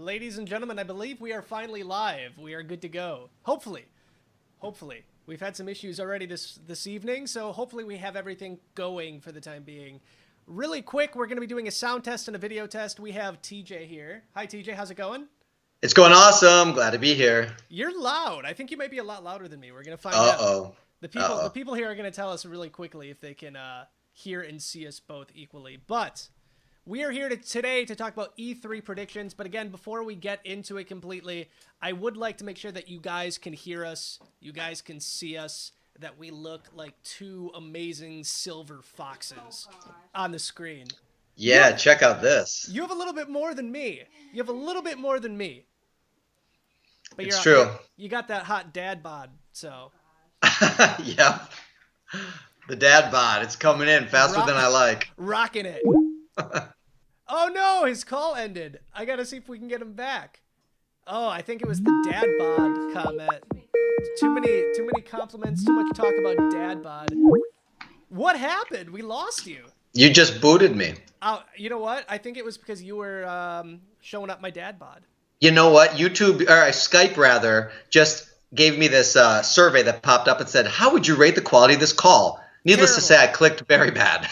ladies and gentlemen, I believe we are finally live. We are good to go. Hopefully. Hopefully. We've had some issues already this evening, so hopefully we have everything going for the time being. Really quick, we're going to be doing a sound test and a video test. We have TJ here. Hi, TJ. How's it going? It's going awesome. Glad to be here. You're loud. I think you might be a lot louder than me. We're going to find Uh-oh. out. The people here are going to tell us really quickly if they can hear and see us both equally. But we are here today to talk about E3 predictions. But again, before we get into it completely, I would like to make sure that you guys can hear us, you guys can see us, that we look like two amazing silver foxes on the screen. Yeah, check out this. You have a little bit more than me. You have a little bit more than me. But it's true. You got that hot dad bod, so. Yep. The dad bod. It's coming in faster than I like. Rocking it. Oh no, his call ended. I gotta see if we can get him back. Oh, I think it was the dad bod comment. Too many compliments, too much talk about dad bod. What happened? We lost you. You just booted me. Oh, you know what? I think it was because you were showing up my dad bod. You know what? Skype rather just gave me this survey that popped up and said, "How would you rate the quality of this call?" Needless to say, I clicked very bad.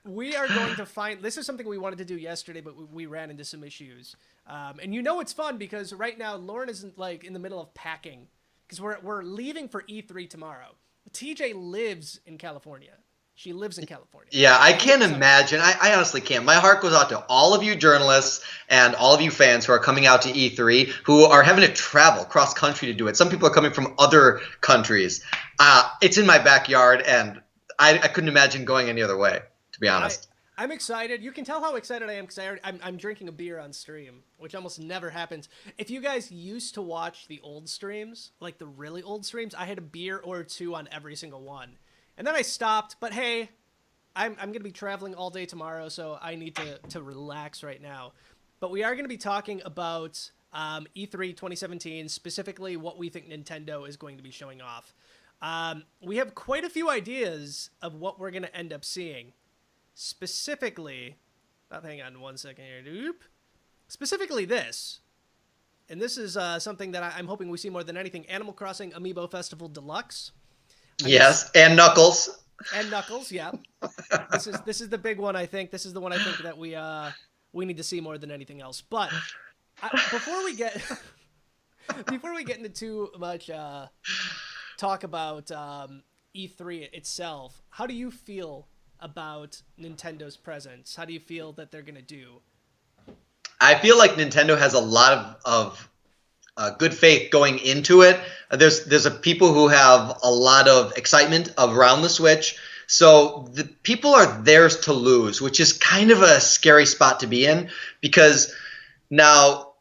We are going to find... This is something we wanted to do yesterday, but we ran into some issues. And you know it's fun because right now Lauren isn't like in the middle of packing because we're leaving for E3 tomorrow. TJ lives in California. She lives in California. Yeah, I can't imagine. I honestly can't. My heart goes out to all of you journalists and all of you fans who are coming out to E3 who are having to travel cross country to do it. Some people are coming from other countries. It's in my backyard, and I couldn't imagine going any other way, to be honest. I'm excited. You can tell how excited I am because I'm drinking a beer on stream, which almost never happens. If you guys used to watch the old streams, like the really old streams, I had a beer or two on every single one. And then I stopped, but hey, I'm going to be traveling all day tomorrow, so I need to relax right now. But we are going to be talking about E3 2017, specifically what we think Nintendo is going to be showing off. We have quite a few ideas of what we're going to end up seeing. Specifically, hang on one second here. Specifically this. And this is something that I'm hoping we see more than anything. Animal Crossing Amiibo Festival Deluxe. Yes, and Knuckles. And Knuckles, yeah. This is the big one, I think. This is the one I think that we need to see more than anything else. But before we get into too much talk about E3 itself, how do you feel about Nintendo's presence? How do you feel that they're going to do? I feel like Nintendo has a lot of good faith going into it. There's people who have a lot of excitement around the Switch. So the people are theirs to lose, which is kind of a scary spot to be in because now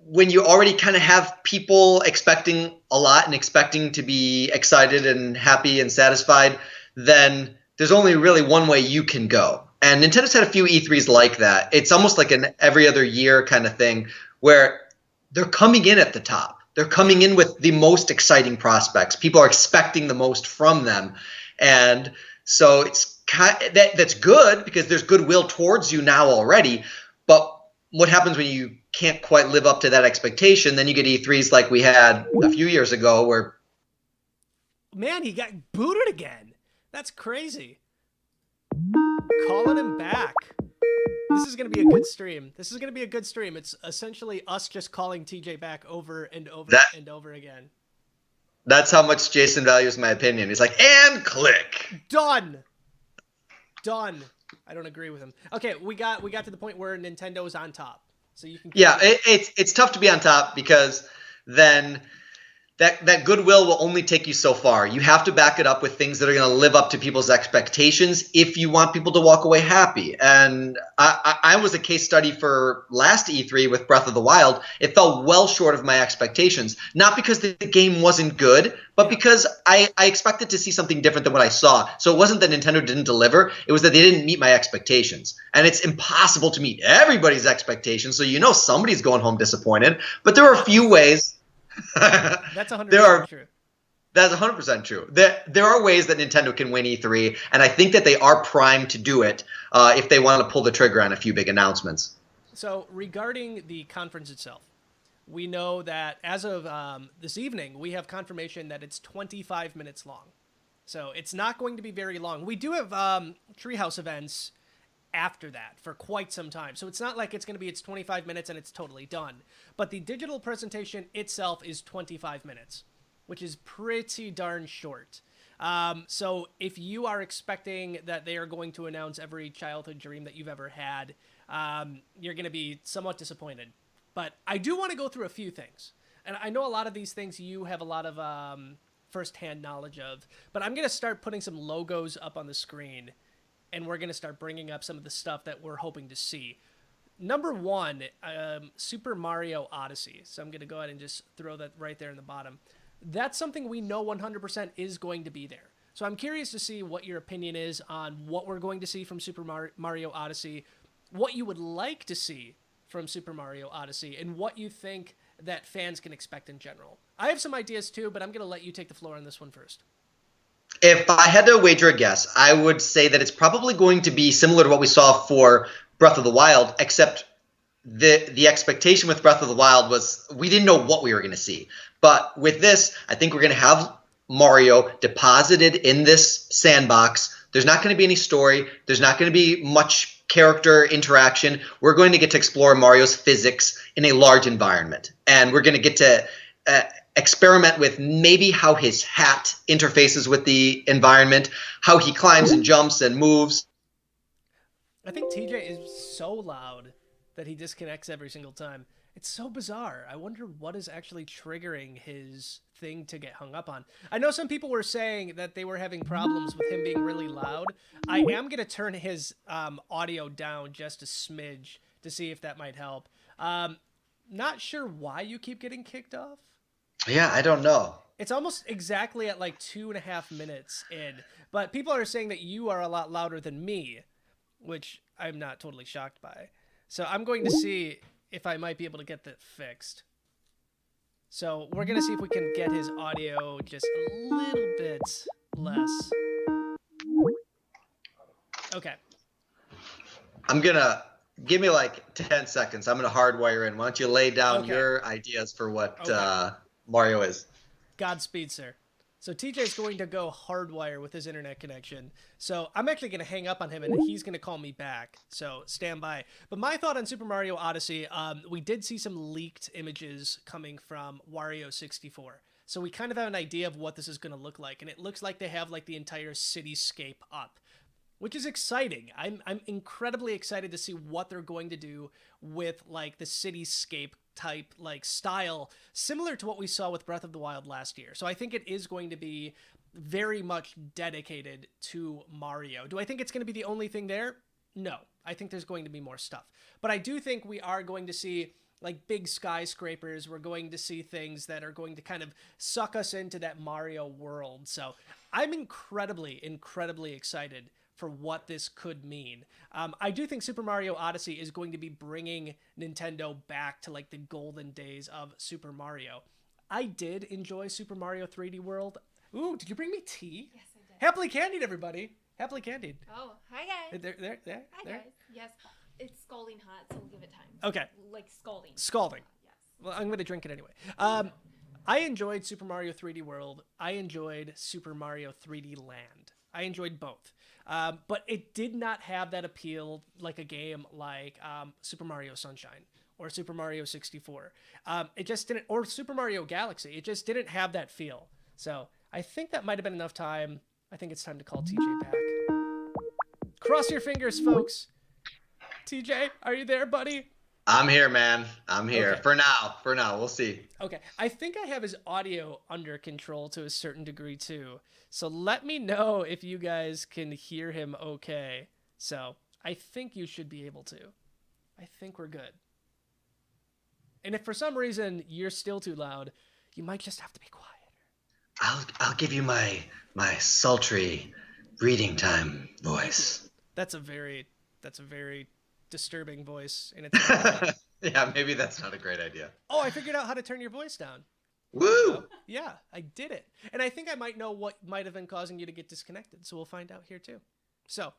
when you already kind of have people expecting a lot and expecting to be excited and happy and satisfied, then there's only really one way you can go. And Nintendo's had a few E3s like that. It's almost like an every other year kind of thing where they're coming in at the top. They're coming in with the most exciting prospects. People are expecting the most from them. And so that's good because there's goodwill towards you now already. But what happens when you can't quite live up to that expectation? Then you get E3s like we had a few years ago where... Man, he got booted again. That's crazy. Calling him back. This is going to be a good stream. This is going to be a good stream. It's essentially us just calling TJ back over and over and over again. That's how much Jason values my opinion. He's like, and click. Done. I don't agree with him. Okay, we got to the point where Nintendo is on top. So you can. Yeah, it's tough to be on top because then that goodwill will only take you so far. You have to back it up with things that are going to live up to people's expectations if you want people to walk away happy. And I was a case study for last E3 with Breath of the Wild. It fell well short of my expectations, not because the game wasn't good, but because I expected to see something different than what I saw. So it wasn't that Nintendo didn't deliver. It was that they didn't meet my expectations. And it's impossible to meet everybody's expectations. So somebody's going home disappointed. But there are a few ways. That's 100% true. That's 100% true. There are ways that Nintendo can win E3, and I think that they are primed to do it if they want to pull the trigger on a few big announcements. So regarding the conference itself, we know that as of this evening, we have confirmation that it's 25 minutes long. So it's not going to be very long. We do have Treehouse events after that for quite some time. So it's not like it's going to be it's 25 minutes and it's totally done. But the digital presentation itself is 25 minutes, which is pretty darn short. So if you are expecting that they are going to announce every childhood dream that you've ever had, you're going to be somewhat disappointed. But I do want to go through a few things. And I know a lot of these things you have a lot of firsthand knowledge of. But I'm going to start putting some logos up on the screen. And we're going to start bringing up some of the stuff that we're hoping to see. Number one, Super Mario Odyssey. So I'm going to go ahead and just throw that right there in the bottom. That's something we know 100% is going to be there. So I'm curious to see what your opinion is on what we're going to see from Super Mario Odyssey, what you would like to see from Super Mario Odyssey, and what you think that fans can expect in general. I have some ideas too, but I'm going to let you take the floor on this one first. If I had to wager a guess, I would say that it's probably going to be similar to what we saw for Breath of the Wild, except the expectation with Breath of the Wild was we didn't know what we were going to see. But with this, I think we're going to have Mario deposited in this sandbox. There's not going to be any story. There's not going to be much character interaction. We're going to get to explore Mario's physics in a large environment. And we're going to get to experiment with maybe how his hat interfaces with the environment, how he climbs and jumps and moves. I think TJ is so loud that he disconnects every single time. It's so bizarre. I wonder what is actually triggering his thing to get hung up on. I know some people were saying that they were having problems with him being really loud. I am going to turn his audio down just a smidge to see if that might help. Not sure why you keep getting kicked off. Yeah, I don't know. It's almost exactly at like 2.5 minutes in, but people are saying that you are a lot louder than me, which I'm not totally shocked by. So I'm going to see if I might be able to get that fixed. So we're going to see if we can get his audio just a little bit less. Okay. I'm going to give me like 10 seconds. I'm going to hardwire in. Why don't you lay down your ideas for what Mario is? Godspeed, sir. So TJ is going to go hardwire with his internet connection. So I'm actually going to hang up on him and he's going to call me back. So stand by. But my thought on Super Mario Odyssey, we did see some leaked images coming from Wario 64. So we kind of have an idea of what this is going to look like. And it looks like they have like the entire cityscape up, which is exciting. I'm incredibly excited to see what they're going to do with like the cityscape type like style, similar to what we saw with Breath of the Wild last year. So I think it is going to be very much dedicated to Mario. Do I think it's going to be the only thing there? No. I think there's going to be more stuff. But I do think we are going to see like big skyscrapers. We're going to see things that are going to kind of suck us into that Mario world. So I'm incredibly, incredibly excited for what this could mean. I do think Super Mario Odyssey is going to be bringing Nintendo back to like the golden days of Super Mario. I did enjoy Super Mario 3D World. Ooh, did you bring me tea? Yes, I did. Happily candied, everybody. Happily candied. Oh, hi guys. There. Hi guys. Yes, it's scalding hot, so we'll give it time. Okay. Like scalding. Scalding. Yes. Well, I'm going to drink it anyway. I enjoyed Super Mario 3D World. I enjoyed Super Mario 3D Land. I enjoyed both. But it did not have that appeal like a game like Super Mario Sunshine or Super Mario 64. It just didn't, or Super Mario Galaxy. It just didn't have that feel. So I think that might have been enough time. I think it's time to call TJ back. Cross your fingers, folks. TJ, are you there, buddy? I'm here, man. I'm here. Okay. For now. We'll see. Okay. I think I have his audio under control to a certain degree, too. So let me know if you guys can hear him okay. So I think you should be able to. I think we're good. And if for some reason you're still too loud, you might just have to be quieter. I'll give you my sultry reading time voice. That's a very disturbing voice in its own way. Yeah, maybe that's not a great idea. Oh, I figured out how to turn your voice down. Woo! Yeah, I did it. And I think I might know what might have been causing you to get disconnected. So we'll find out here too. So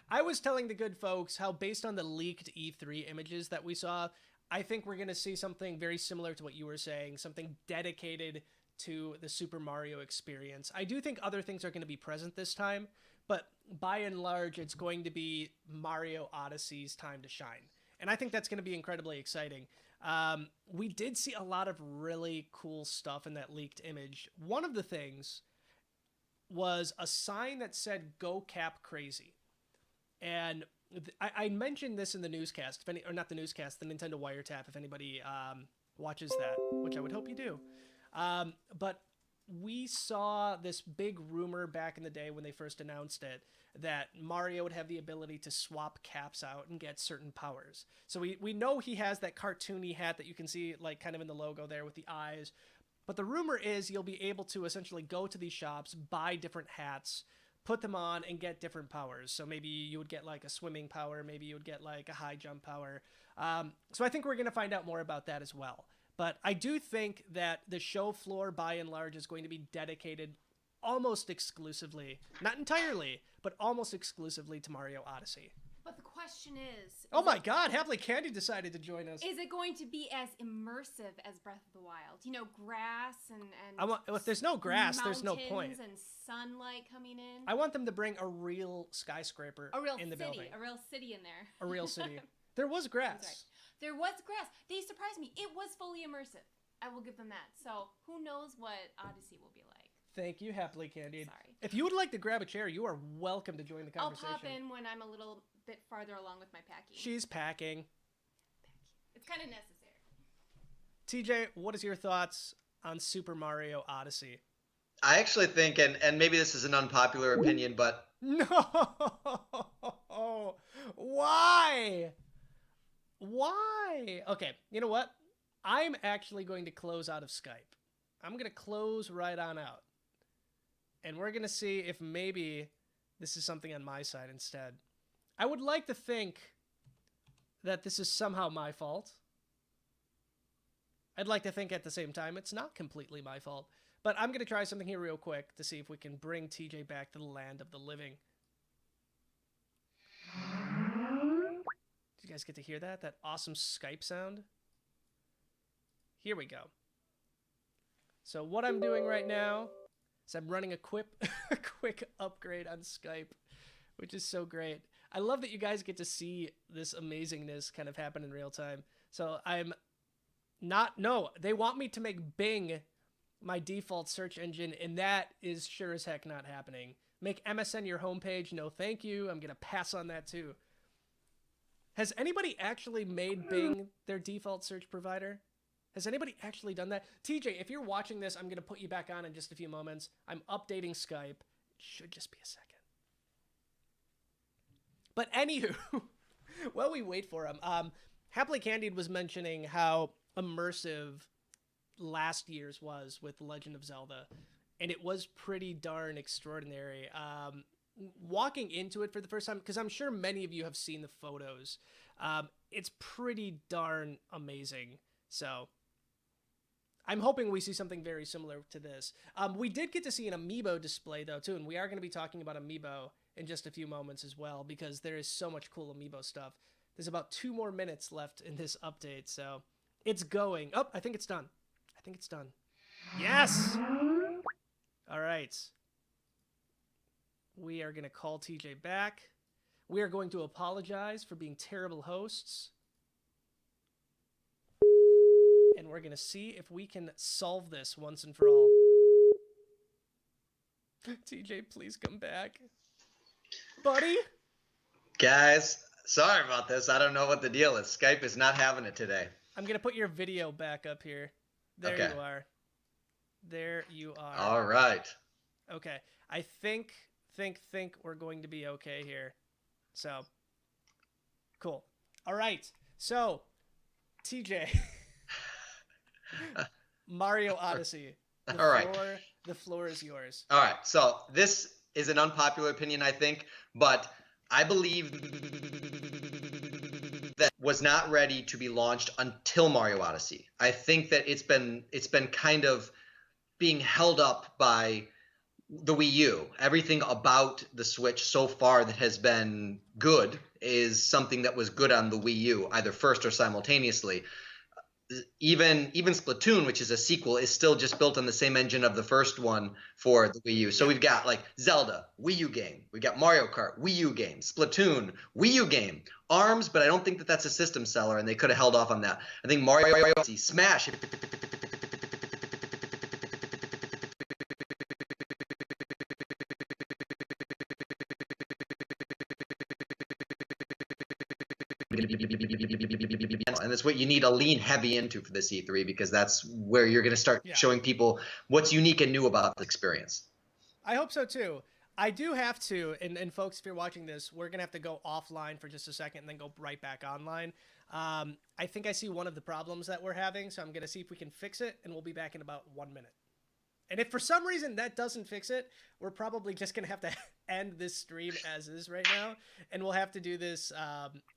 I was telling the good folks how, based on the leaked E3 images that we saw, I think we're going to see something very similar to what you were saying, something dedicated to the Super Mario experience. I do think other things are going to be present this time, but by and large, it's going to be Mario Odyssey's time to shine. And I think that's going to be incredibly exciting. We did see a lot of really cool stuff in that leaked image. One of the things was a sign that said "Go Cap Crazy," and I mentioned this in the newscast, or not the newscast, the Nintendo Wiretap. If anybody watches that, which I would hope you do, but we saw this big rumor back in the day when they first announced it that Mario would have the ability to swap caps out and get certain powers. So we know he has that cartoony hat that you can see like kind of in the logo there with the eyes. But the rumor is you'll be able to essentially go to these shops, buy different hats, put them on, and get different powers. So maybe you would get like a swimming power, maybe you would get like a high jump power. So I think we're going to find out more about that as well. But I do think that the show floor, by and large, is going to be dedicated almost exclusively, not entirely, but almost exclusively to Mario Odyssey. But the question is... Oh my god, Happily Candy decided to join us. Is it going to be as immersive as Breath of the Wild? You know, grass and if there's no grass, there's no point. And sunlight coming in. I want them to bring a real skyscraper in the building. A real city in there. A real city. There was grass. Right. There was grass. They surprised me. It was fully immersive. I will give them that. So who knows what Odyssey will be like. Thank you, Happily Candied. Sorry. If you would like to grab a chair, you are welcome to join the conversation. I'll pop in when I'm a little bit farther along with my packing. She's packing. It's kind of necessary. TJ, what is your thoughts on Super Mario Odyssey? I actually think, and maybe this is an unpopular opinion, but... No! Why? Why? Okay, you know what? I'm actually going to close out of Skype. I'm going to close right on out. And we're going to see if maybe this is something on my side instead. I would like to think that this is somehow my fault. I'd like to think at the same time it's not completely my fault. But I'm going to try something here real quick to see if we can bring TJ back to the land of the living. Did you guys get to hear that? That awesome Skype sound? Here we go. So what I'm doing right now is I'm running a quick upgrade on Skype, which is so great. I love that you guys get to see this amazingness kind of happen in real time. So they want me to make Bing my default search engine, and that is sure as heck not happening. Make MSN your homepage. No, thank you. I'm going to pass on that too. Has anybody actually made Bing their default search provider? Has anybody actually done that? TJ, if you're watching this, I'm going to put you back on in just a few moments. I'm updating Skype. It should just be a second. But anywho, while we wait for him, Happily Candied was mentioning how immersive last year's was with Legend of Zelda, and it was pretty darn extraordinary. Walking into it for the first time, because I'm sure many of you have seen the photos, it's pretty darn amazing. So I'm hoping we see something very similar to this. We did get to see an Amiibo display, though, too, and we are going to be talking about Amiibo in just a few moments as well, because there is so much cool Amiibo stuff. There's about 2 more minutes left in this update, so it's going. Oh, I think it's done. I think it's done. Yes! All right. We are going to call TJ back. We are going to apologize for being terrible hosts. And we're going to see if we can solve this once and for all. TJ, please come back. Buddy? Guys, sorry about this. I don't know what the deal is. Skype is not having it today. I'm going to put your video back up here. There Okay. you are. There you are. All right. Okay. I think we're going to be okay here. So, cool. All right. So, TJ. Mario Odyssey. All right. The floor is yours. All right. So this is an unpopular opinion, I think, but I believe that was not ready to be launched until Mario Odyssey. I think that it's been kind of being held up by the Wii U. Everything about the Switch so far that has been good is something that was good on the Wii U, either first or simultaneously. Even Splatoon, which is a sequel, is still just built on the same engine of the first one for the Wii U. So Yeah. we've got like Zelda, Wii U game. We got Mario Kart, Wii U game. Splatoon, Wii U game. ARMS, but I don't think that that's a system seller, and they could have held off on that. I think Mario Odyssey, Smash. And that's what you need to lean heavy into for this E3, because that's where you're going to start showing people what's unique and new about the experience. I hope so too. I do have to, and folks, if you're watching this, we're going to have to go offline for just a second and then go right back online. I think I see one of the problems that we're having, so I'm going to see if we can fix it, and we'll be back in about 1 minute. And if for some reason that doesn't fix it, we're probably just going to have to end this stream as is right now, and we'll have to do this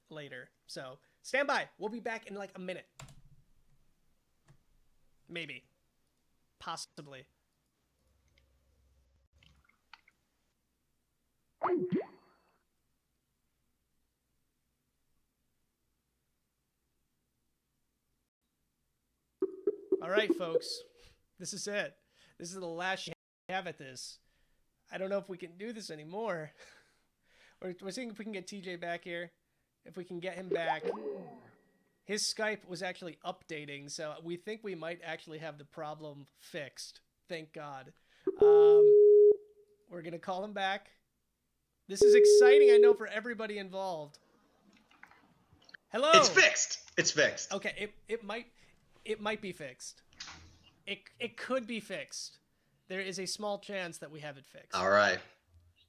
later. So stand by. We'll be back in like a minute. Maybe. Possibly. All right, folks. This is it. This is the last shot we have at this. I don't know if we can do this anymore. We're seeing if we can get TJ back here. If we can get him back. His Skype was actually updating, so we think we might actually have the problem fixed. Thank God. We're going to call him back. This is exciting, I know, for everybody involved. Hello. It's fixed. It's fixed. Okay, it might be fixed. It could be fixed. There is a small chance that we have it fixed. All right.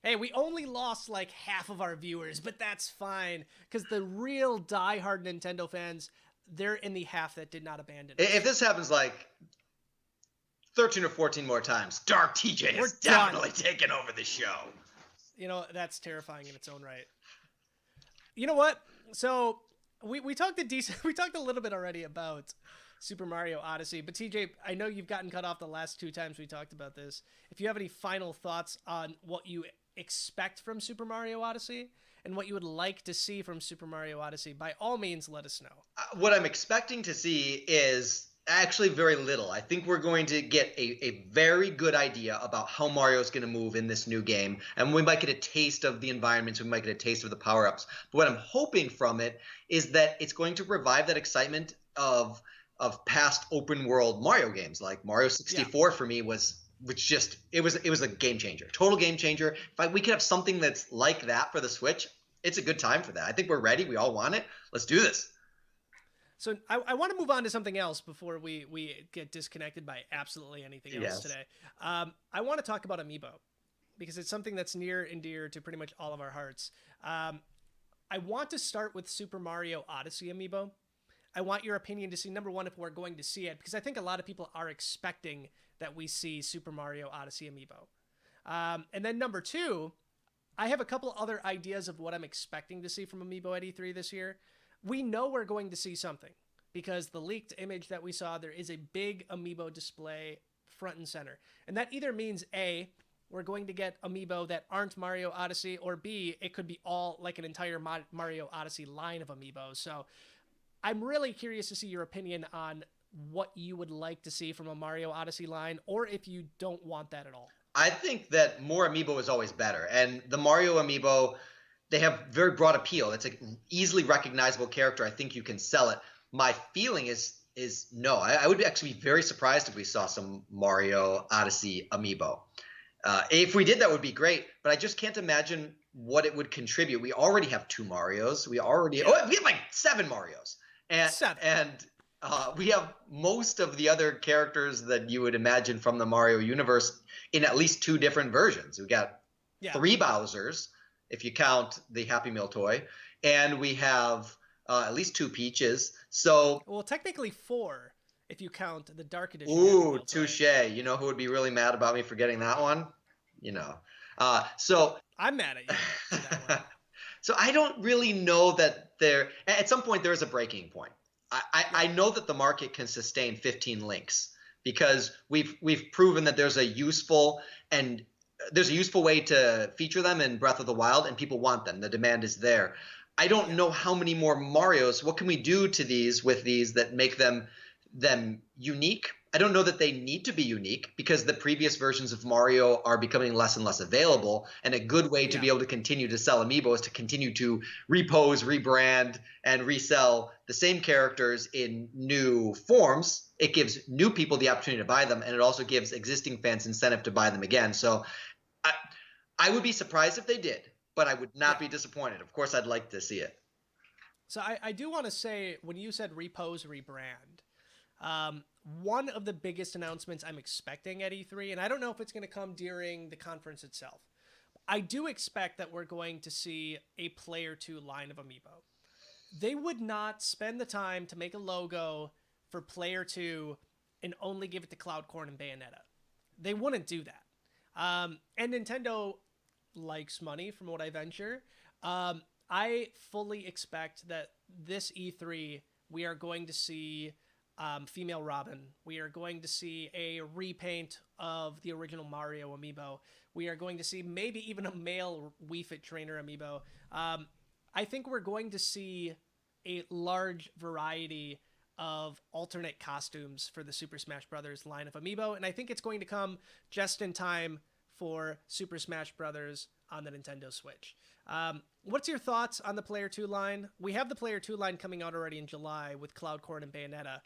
Hey, we only lost like half of our viewers, but that's fine, because the real diehard Nintendo fans, they're in the half that did not abandon us. If this happens like 13 or 14 more times, Dark TJ has definitely taken over the show. You know, that's terrifying in its own right. You know what? So we talked a little bit already about Super Mario Odyssey, but TJ, I know you've gotten cut off the last 2 times we talked about this. If you have any final thoughts on what you expect from Super Mario Odyssey and what you would like to see from Super Mario Odyssey, by all means, let us know. What I'm expecting to see is actually very little. I think we're going to get a very good idea about how Mario's going to move in this new game, and we might get a taste of the environments, we might get a taste of the power-ups. But what I'm hoping from it is that it's going to revive that excitement of past open world Mario games. Like Mario 64 for me was it was a game changer, total game changer. If we could have something that's like that for the Switch, it's a good time for that. I think we're ready. We all want it. Let's do this. So I want to move on to something else before we get disconnected by absolutely anything else today. I want to talk about Amiibo, because it's something that's near and dear to pretty much all of our hearts. I want to start with Super Mario Odyssey Amiibo. I want your opinion to see, number one, if we're going to see it, because I think a lot of people are expecting that we see Super Mario Odyssey Amiibo. And then number two, I have a couple other ideas of what I'm expecting to see from Amiibo at E3 this year. We know we're going to see something, because the leaked image that we saw, there is a big Amiibo display front and center. And that either means A, we're going to get Amiibo that aren't Mario Odyssey, or B, it could be all like an entire Mario Odyssey line of Amiibos. So I'm really curious to see your opinion on what you would like to see from a Mario Odyssey line, or if you don't want that at all. I think that more Amiibo is always better. And the Mario Amiibo, they have very broad appeal. It's an easily recognizable character. I think you can sell it. My feeling is no. I would actually be very surprised if we saw some Mario Odyssey Amiibo. If we did, that would be great. But I just can't imagine what it would contribute. We already have 2 Marios. We have like 7 Marios. And we have most of the other characters that you would imagine from the Mario universe in at least 2 different versions. We got 3 Bowsers, if you count the Happy Meal toy, and we have at least 2 Peaches. So, well, technically 4 if you count the Dark Edition. Ooh, touche. You know who would be really mad about me for getting that one? You know. So I'm mad at you for that one. So I don't really know that at some point there is a breaking point. I know that the market can sustain 15 links, because we've proven that there's a useful and there's a useful way to feature them in Breath of the Wild, and people want them. The demand is there. I don't know how many more Marios. What can we do to these with these that make them unique? I don't know that they need to be unique because the previous versions of Mario are becoming less and less available. And a good way to be able to continue to sell Amiibo is to continue to repose, rebrand, and resell the same characters in new forms. It gives new people the opportunity to buy them, and it also gives existing fans incentive to buy them again. So I would be surprised if they did, but I would not be disappointed. Of course, I'd like to see it. So I do want to say, when you said repose, rebrand, one of the biggest announcements I'm expecting at E3, and I don't know if it's going to come during the conference itself, I do expect that we're going to see a Player 2 line of Amiibo. They would not spend the time to make a logo for Player 2 and only give it to Cloudcorn and Bayonetta. They wouldn't do that. And Nintendo likes money, from what I venture. I fully expect that this E3, we are going to see female Robin. We are going to see a repaint of the original Mario amiibo. We are going to see maybe even a male Wii Fit Trainer amiibo. I think we're going to see a large variety of alternate costumes for the Super Smash Bros. Line of amiibo, and I think it's going to come just in time for Super Smash Bros. On the Nintendo Switch. What's your thoughts on the Player 2 line? We have the Player 2 line coming out already in July with Cloudcorn and Bayonetta.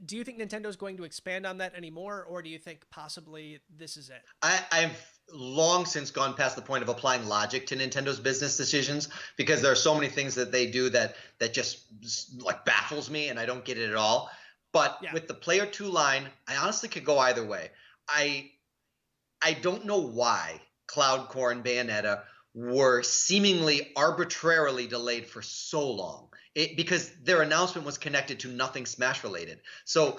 Do you think Nintendo's going to expand on that anymore, or do you think possibly this is it? I've long since gone past the point of applying logic to Nintendo's business decisions because there are so many things that they do that just like baffles me and I don't get it at all. But with the Player 2 line, I honestly could go either way. I don't know why Cloudcorn, Bayonetta were seemingly arbitrarily delayed for so long. Because their announcement was connected to nothing Smash related. So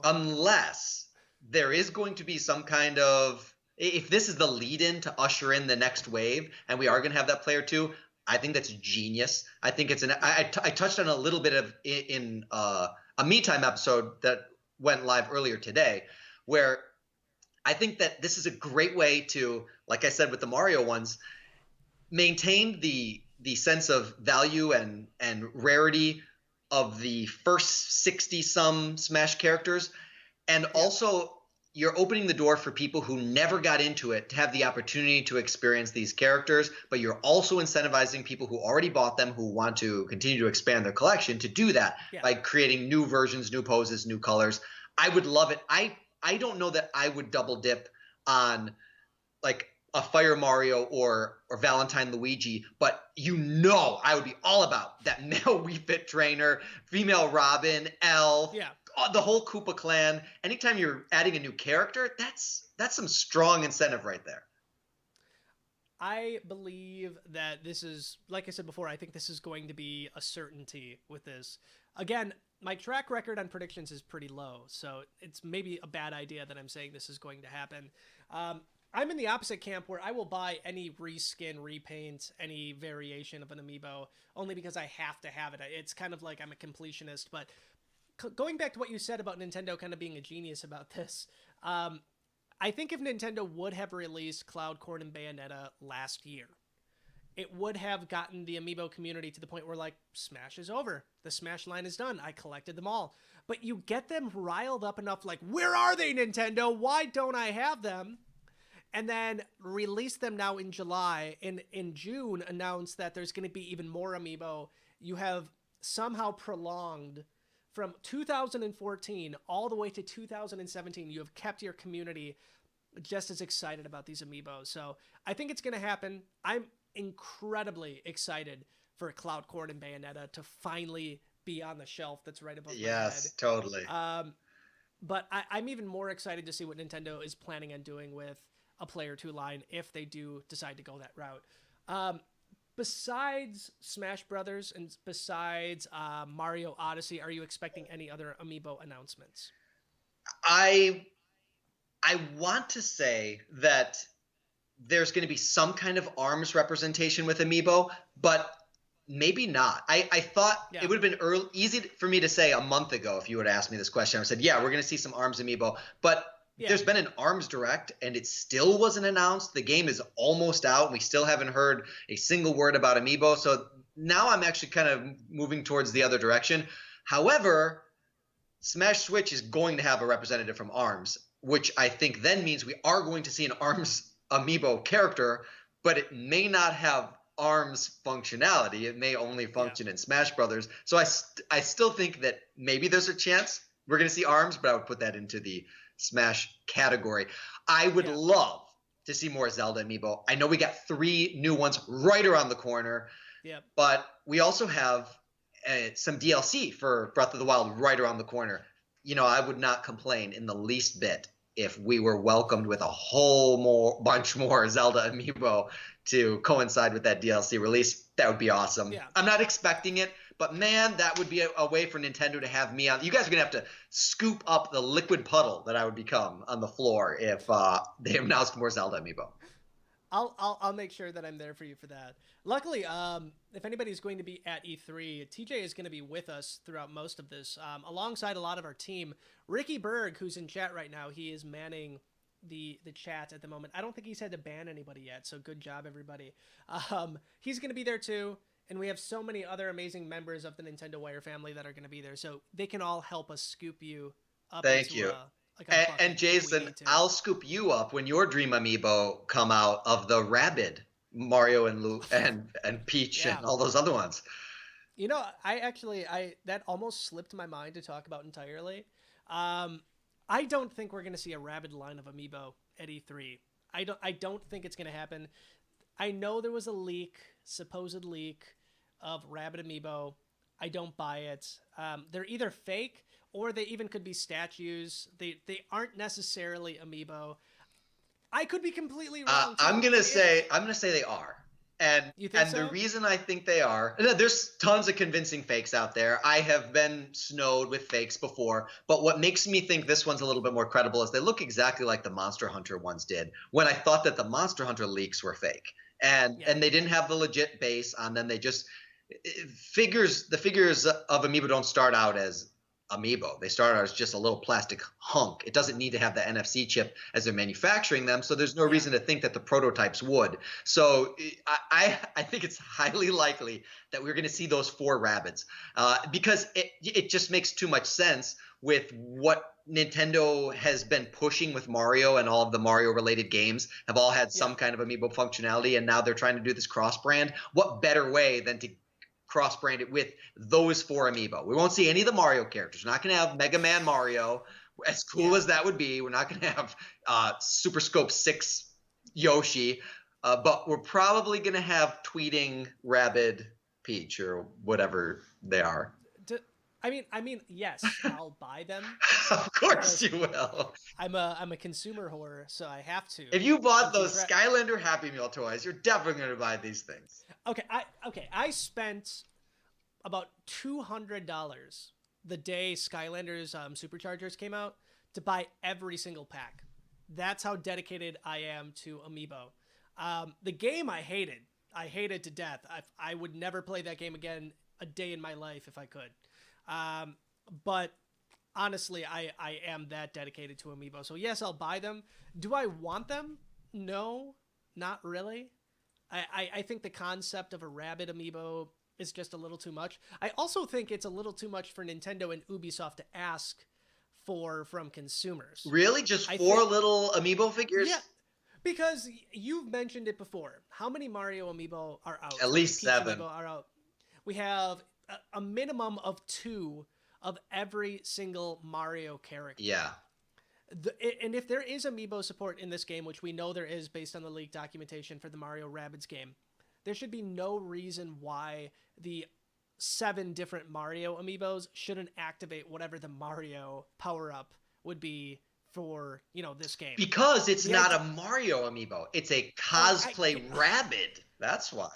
unless there is going to be some kind of, if this is the lead in to usher in the next wave and we are going to have that Player 2, I think that's genius. I think it's I touched on a little bit of in a Me Time episode that went live earlier today where I think that this is a great way to, like I said with the Mario ones, maintain the sense of value and rarity of the first 60-some Smash characters. And also, you're opening the door for people who never got into it to have the opportunity to experience these characters, but you're also incentivizing people who already bought them, who want to continue to expand their collection, to do that by creating new versions, new poses, new colors. I would love it. I don't know that I would double dip on like a Fire Mario or Valentine Luigi, but I would be all about that male Wii Fit Trainer, female Robin, Elf, the whole Koopa clan. Anytime you're adding a new character, that's some strong incentive right there. I believe that this is, like I said before, I think this is going to be a certainty with this. Again, my track record on predictions is pretty low, so it's maybe a bad idea that I'm saying this is going to happen. I'm in the opposite camp where I will buy any reskin, repaint, any variation of an amiibo only because I have to have it. It's kind of like I'm a completionist, but going back to what you said about Nintendo kind of being a genius about this, I think if Nintendo would have released Cloudcorn and Bayonetta last year, it would have gotten the amiibo community to the point where, like, Smash is over. The Smash line is done. I collected them all. But you get them riled up enough, like, where are they, Nintendo? Why don't I have them? And then release them now in July. And in June, announce that there's going to be even more amiibo. You have somehow prolonged from 2014 all the way to 2017. You have kept your community just as excited about these amiibos. So I think it's going to happen. I'm incredibly excited for Cloudcorn and Bayonetta to finally be on the shelf that's right above my head. Yes, totally. But I'm even more excited to see what Nintendo is planning on doing with a Player 2 line if they do decide to go that route. Besides Smash Brothers and besides Mario Odyssey, are you expecting any other amiibo announcements? I want to say that there's going to be some kind of ARMS representation with amiibo, but maybe not. I thought it would have been easy for me to say a month ago if you would have asked me this question. I said, yeah, we're going to see some ARMS amiibo. But Yeah. There's been an ARMS Direct, and it still wasn't announced. The game is almost out. We still haven't heard a single word about Amiibo. So now I'm actually kind of moving towards the other direction. However, Smash Switch is going to have a representative from ARMS, which I think then means we are going to see an ARMS Amiibo character, but it may not have ARMS functionality. It may only function in Smash Brothers. So I still think that maybe there's a chance we're going to see ARMS, but I would put that into the Smash category. I would love to see more Zelda Amiibo. I know we got 3 new ones right around the corner, but we also have some DLC for Breath of the Wild right around the corner. You know, I would not complain in the least bit if we were welcomed with a whole bunch more Zelda Amiibo to coincide with that DLC release. That would be awesome. Yeah. I'm not expecting it, but man, that would be a way for Nintendo to have me on. You guys are going to have to scoop up the liquid puddle that I would become on the floor if they announced more Zelda Amiibo. I'll make sure that I'm there for you for that. Luckily, if anybody's going to be at E3, TJ is going to be with us throughout most of this, alongside a lot of our team. Ricky Berg, who's in chat right now, he is manning the chat at the moment. I don't think he's had to ban anybody yet, so good job, everybody. He's going to be there too, and we have so many other amazing members of the Nintendo Wire family that are going to be there, so they can all help us scoop you up. Thank you. And Jason, I'll scoop you up when your Dream Amiibo come out of the Rabid Mario and Peach and all those other ones. You know, that almost slipped my mind to talk about entirely. I don't think we're going to see a Rabid line of Amiibo at E3. I don't think it's going to happen. I know there was a supposed leak of Rabid Amiibo. I don't buy it. They're either fake or they even could be statues. They aren't necessarily Amiibo. I could be completely wrong. I'm gonna say they are. And the reason I think they are, there's tons of convincing fakes out there. I have been snowed with fakes before, but what makes me think this one's a little bit more credible is they look exactly like the Monster Hunter ones did, when I thought that the Monster Hunter leaks were fake. And they didn't have the legit base on them. They just the figures of Amiibo don't start out as Amiibo. They start out as just a little plastic hunk. It doesn't need to have the NFC chip as they're manufacturing them, so there's no reason to think that the prototypes would. So I think it's highly likely that we're going to see those 4 rabbits because it just makes too much sense with what Nintendo has been pushing with Mario, and all of the Mario-related games have all had some kind of Amiibo functionality, and now they're trying to do this cross-brand. What better way than to cross-brand it with those 4 Amiibo? We won't see any of the Mario characters. We're not going to have Mega Man Mario, as cool as that would be. We're not going to have Super Scope 6 Yoshi, but we're probably going to have tweeting Rabid Peach or whatever they are. I mean, yes, I'll buy them. Of course you will. I'm a consumer whore, so I have to. If you bought those Skylander Happy Meal toys, you're definitely going to buy these things. I spent about $200 the day Skylanders Superchargers came out to buy every single pack. That's how dedicated I am to Amiibo. The game I hated to death. I would never play that game again a day in my life if I could. But honestly, I am that dedicated to Amiibo. So yes, I'll buy them. Do I want them? No, not really. I think the concept of a Rabid Amiibo is just a little too much. I also think it's a little too much for Nintendo and Ubisoft to ask for from consumers. Really? Just 4 little Amiibo figures? Yeah, because you've mentioned it before. How many Mario Amiibo are out? At least 7. Amiibo are out. We have a minimum of 2 of every single Mario character. Yeah. And if there is Amiibo support in this game, which we know there is based on the leaked documentation for the Mario Rabbids game, there should be no reason why the 7 different Mario Amiibos shouldn't activate whatever the Mario power-up would be for, this game. Because it's not a Mario Amiibo. It's a cosplay Rabbid. That's why.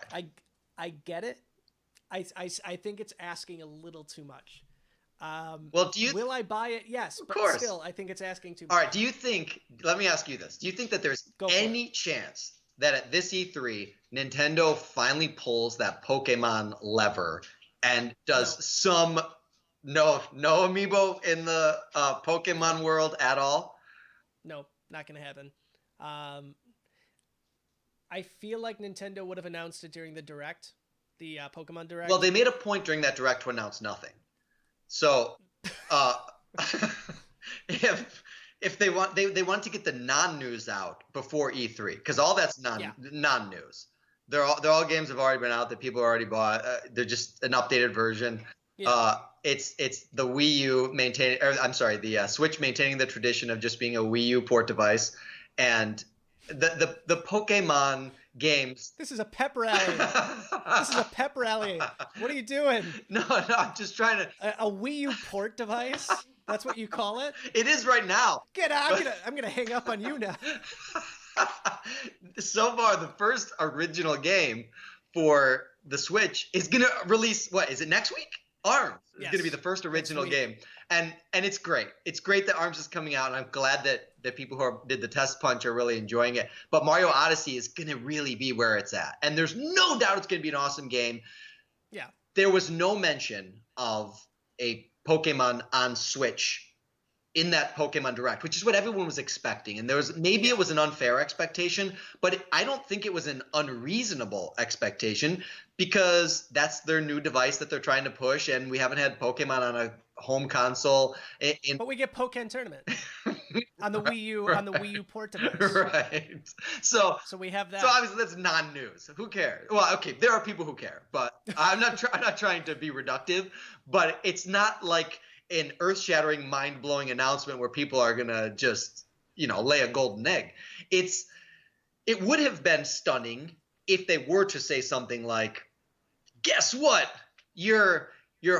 I get it. I think it's asking a little too much. Will I buy it? Yes, of course. Still, I think it's asking too much. All right, let me ask you this. Do you think that there's any chance that at this E3, Nintendo finally pulls that Pokemon lever and does no Amiibo in the Pokemon world at all? No, not going to happen. I feel like Nintendo would have announced it during the Direct, the Pokemon Direct. Well, they made a point during that Direct to announce nothing. So, uh, if they want they want to get the non-news out before E3 because all that's non-news. They're all games have already been out that people already bought. They're just an updated version. Yeah. It's the Wii U the Switch maintaining the tradition of just being a Wii U port device, and the Pokemon games. This is a pep rally. This is a pep rally. What are you doing? No, I'm just trying to. A Wii U port device? That's what you call it? It is right now. Get out! I'm gonna hang up on you now. So far, the first original game for the Switch is gonna release. What is it next week? ARMS is gonna be the first original game, and it's great. It's great that ARMS is coming out, and I'm glad that the people who did the test punch are really enjoying it. But Mario Odyssey is gonna really be where it's at, and there's no doubt it's gonna be an awesome game. Yeah. There was no mention of a Pokemon on Switch in that Pokemon Direct, which is what everyone was expecting. And it was an unfair expectation, but I don't think it was an unreasonable expectation because that's their new device that they're trying to push, and we haven't had Pokemon on a home console. But we get Pokken Tournament on the Wii U port device. Right. So we have that. So obviously that's non-news. Who cares? Well, okay, there are people who care, but I'm not trying to be reductive, but it's not like an earth-shattering, mind-blowing announcement where people are gonna just, lay a golden egg. It would have been stunning if they were to say something like, "Guess what? Your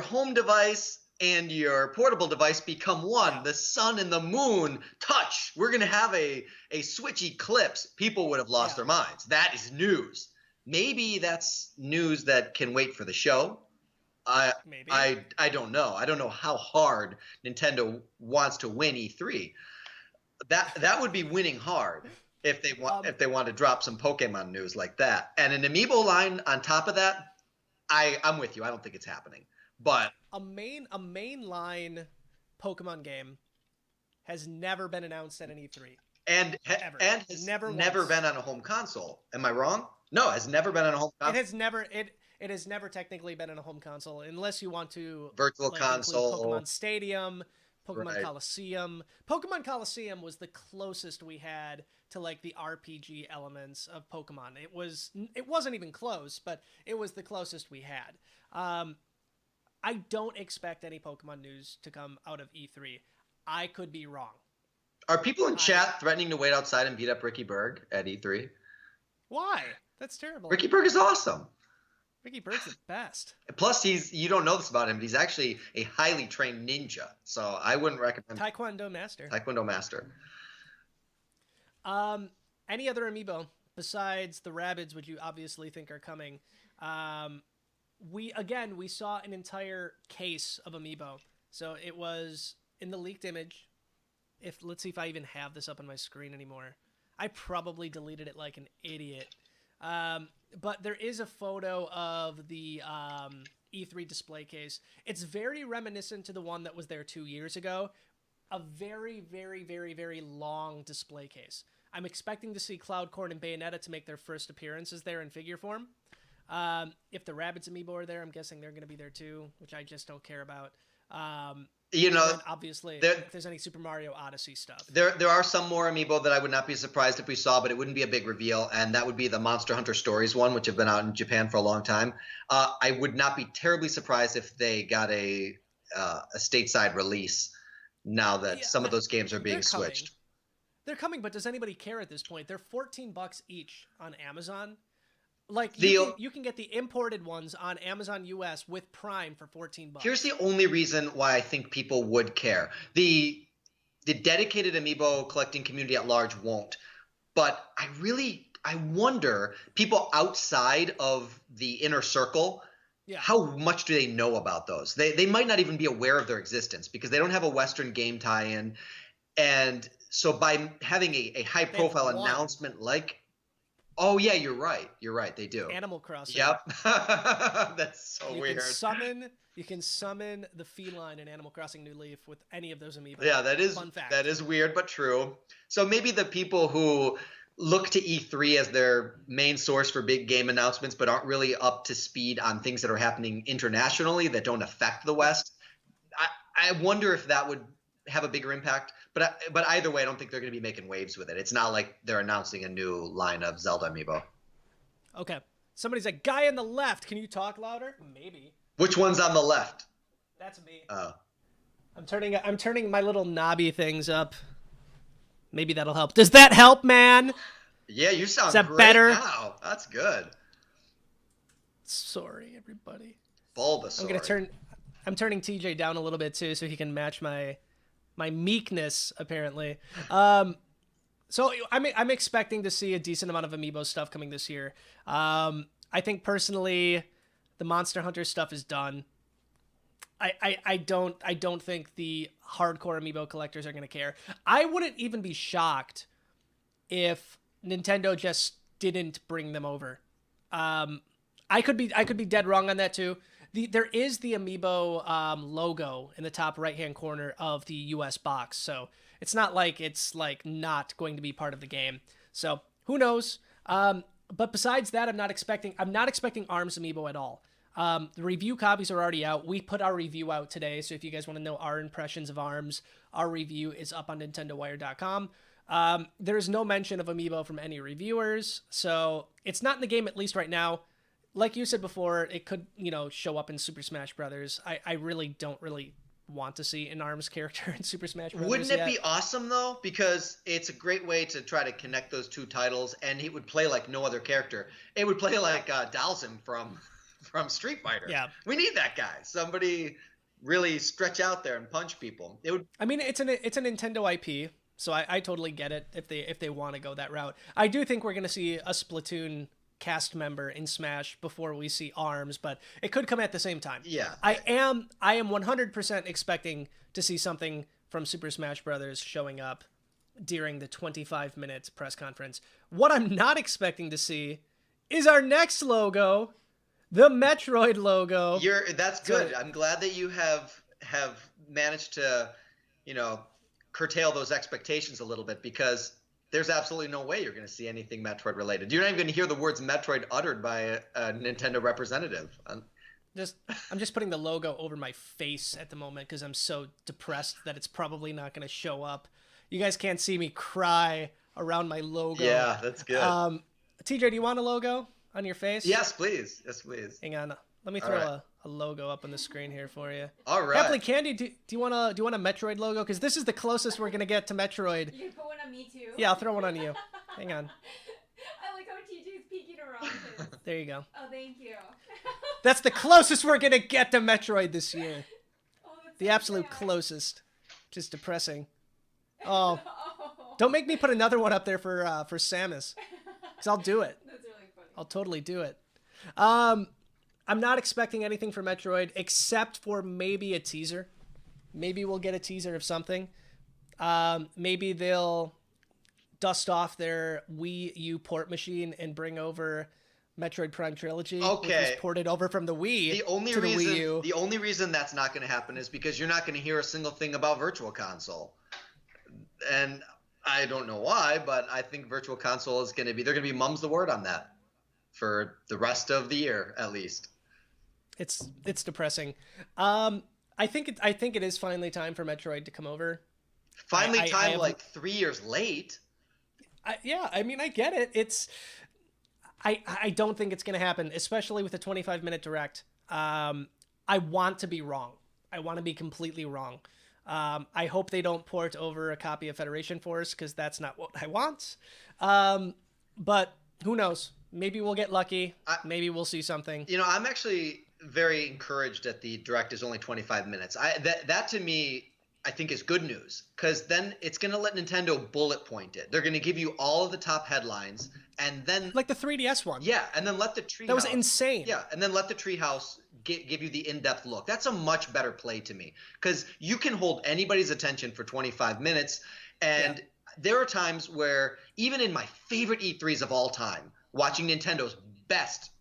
home device and your portable device become one. The sun and the moon touch. We're gonna have a Switch eclipse." People would have lost their minds. That is news. Maybe that's news that can wait for the show. Maybe. I don't know. I don't know how hard Nintendo wants to win E3. That would be winning hard if they want to drop some Pokemon news like that. And an Amiibo line on top of that, I'm with you. I don't think it's happening. But a mainline Pokemon game has never been announced at an E3. And has never been on a home console. Am I wrong? No, has never been on a home console. It has never technically been in a home console, unless you want to virtual console, Pokemon Stadium, Pokemon Coliseum. Pokemon Coliseum was the closest we had to the RPG elements of Pokemon. It wasn't even close, but it was the closest we had. I don't expect any Pokemon news to come out of E3. I could be wrong. Are people in chat threatening to wait outside and beat up Ricky Berg at E3? Why? That's terrible. Ricky Berg is awesome. Ricky Berg's the best. Plus, you don't know this about him, but he's actually a highly trained ninja. So I wouldn't recommend Taekwondo master. Any other Amiibo besides the Rabbids, which you obviously think are coming? We saw an entire case of Amiibo. So it was in the leaked image. Let's see if I even have this up on my screen anymore. I probably deleted it like an idiot. But there is a photo of the E3 display case. It's very reminiscent to the one that was there 2 years ago. A very, very, very, very long display case. I'm expecting to see Cloudcorn and Bayonetta to make their first appearances there in figure form. If the Rabbids Amiibo are there, I'm guessing they're going to be there too, which I just don't care about. Obviously, if there's any Super Mario Odyssey stuff. There are some more Amiibo that I would not be surprised if we saw, but it wouldn't be a big reveal, and that would be the Monster Hunter Stories one, which have been out in Japan for a long time. I would not be terribly surprised if they got a stateside release now that some of those games are being switched. They're coming, but does anybody care at this point? They're $14 each on Amazon. You can get the imported ones on Amazon US with Prime for $14. Here's the only reason why I think people would care. The dedicated Amiibo collecting community at large won't. But I wonder, people outside of the inner circle, how much do they know about those? They might not even be aware of their existence because they don't have a Western game tie-in. And so by having a high-profile announcement like Oh yeah, you're right. You're right. They do. Animal Crossing. Yep. That's so weird. You can summon the feline in Animal Crossing New Leaf with any of those amiibo. Yeah, Fun fact. that is weird but true. So maybe the people who look to E3 as their main source for big game announcements, but aren't really up to speed on things that are happening internationally that don't affect the West. I wonder if that would have a bigger impact. But either way, I don't think they're going to be making waves with it. It's not like they're announcing a new line of Zelda amiibo. Okay. Somebody's like, guy on the left. Can you talk louder? Maybe. Which one's on the left? That's me. Oh. I'm turning my little knobby things up. Maybe that'll help. Does that help, man? Yeah, you sound Is that great better? now. That's good. Sorry, everybody. Bulbasaur. I'm turning TJ down a little bit too, so he can match my meekness. Apparently, so I'm expecting to see a decent amount of amiibo stuff coming this year. I think personally, the Monster Hunter stuff is done. I don't think the hardcore amiibo collectors are gonna care. I wouldn't even be shocked if Nintendo just didn't bring them over. I could be dead wrong on that too. There is the Amiibo logo in the top right-hand corner of the US box, so it's not like it's like not going to be part of the game. So who knows? But besides that, I'm not expecting ARMS Amiibo at all. The review copies are already out. We put our review out today, so if you guys want to know our impressions of ARMS, our review is up on NintendoWire.com. There is no mention of Amiibo from any reviewers, so it's not in the game at least right now. Like you said before, it could, show up in Super Smash Brothers. I really don't want to see an ARMS character in Super Smash Brothers. Wouldn't it be awesome though? Because it's a great way to try to connect those two titles, and he would play like no other character. It would play like Dalsim from Street Fighter. Yeah, we need that guy. Somebody really stretch out there and punch people. It would. I mean, it's a Nintendo IP, so I totally get it if they want to go that route. I do think we're gonna see a Splatoon cast member in Smash before we see ARMS, but it could come at the same time. Yeah. I am 100% expecting to see something from Super Smash Brothers showing up during the 25 minutes press conference. What I'm not expecting to see is our next logo, the Metroid logo. That's good. So, I'm glad that you have managed to, curtail those expectations a little bit, because there's absolutely no way you're going to see anything Metroid related. You're not even going to hear the words Metroid uttered by a Nintendo representative. I'm just putting the logo over my face at the moment because I'm so depressed that it's probably not going to show up. You guys can't see me cry around my logo. Yeah, that's good. TJ, do you want a logo on your face? Yes, please. Yes, please. Hang on. Let me throw a logo up on the screen here for you. All right. Happily Candy, do you want a Metroid logo? Because this is the closest we're gonna get to Metroid. You can put one on me too. Yeah, I'll throw one on you. Hang on. I like how TJ's peeking around his. There you go. Oh, thank you. That's the closest we're gonna get to Metroid this year. Oh, that's the so absolute sad. closest. Just depressing. Oh. Don't make me put another one up there for Samus. Because I'll do it. That's really funny. I'll totally do it. I'm not expecting anything for Metroid except for maybe a teaser. Maybe we'll get a teaser of something. Maybe they'll dust off their Wii U port machine and bring over Metroid Prime Trilogy, which was ported over from the Wii to the Wii U. The only reason that's not going to happen is because you're not going to hear a single thing about Virtual Console. And I don't know why, but I think Virtual Console is going to be, they're going to be mum's the word on that for the rest of the year, at least. It's depressing. I think it is finally time for Metroid to come over. Finally, like 3 years late. Yeah, I mean, I get it. I don't think it's gonna happen, especially with a 25-minute direct. I want to be wrong. I want to be completely wrong. I hope they don't port over a copy of Federation Force, because that's not what I want. But who knows? Maybe we'll get lucky. Maybe we'll see something. I'm actually very encouraged that the direct is only 25 minutes. That to me, I think is good news, because then it's going to let Nintendo bullet point it. They're going to give you all of the top headlines, and then like the 3DS one. Yeah, and then let the Treehouse. That was insane. Yeah, and then let the Treehouse give you the in-depth look. That's a much better play to me, because you can hold anybody's attention for 25 minutes, and there are times where even in my favorite E3s of all time, watching Nintendo's best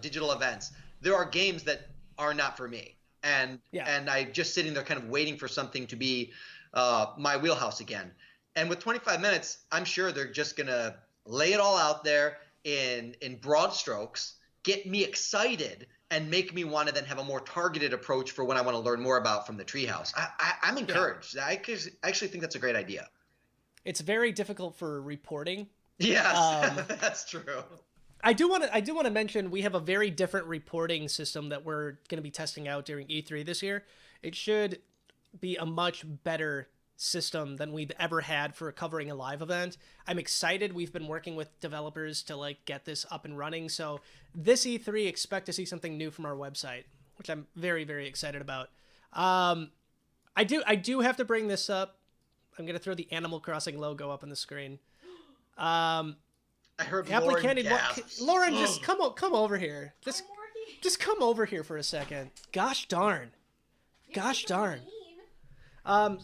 digital events, there are games that are not for me. And I just sitting there kind of waiting for something to be my wheelhouse again. And with 25 minutes, I'm sure they're just going to lay it all out there in broad strokes, get me excited, and make me want to then have a more targeted approach for when I want to learn more about from the treehouse. I'm encouraged. Yeah. I actually think that's a great idea. It's very difficult for reporting. Yes, that's true. I do want to mention we have a very different reporting system that we're going to be testing out during E3 this year. It should be a much better system than we've ever had for covering a live event. I'm excited. We've been working with developers to like get this up and running. So this E3, expect to see something new from our website, which I'm very, very excited about. I do have to bring this up. I'm going to throw the Animal Crossing logo up on the screen. I heard Happily Lauren Candied. gasps. Lauren, just come over here. Just come over here for a second. Gosh darn. Gosh darn.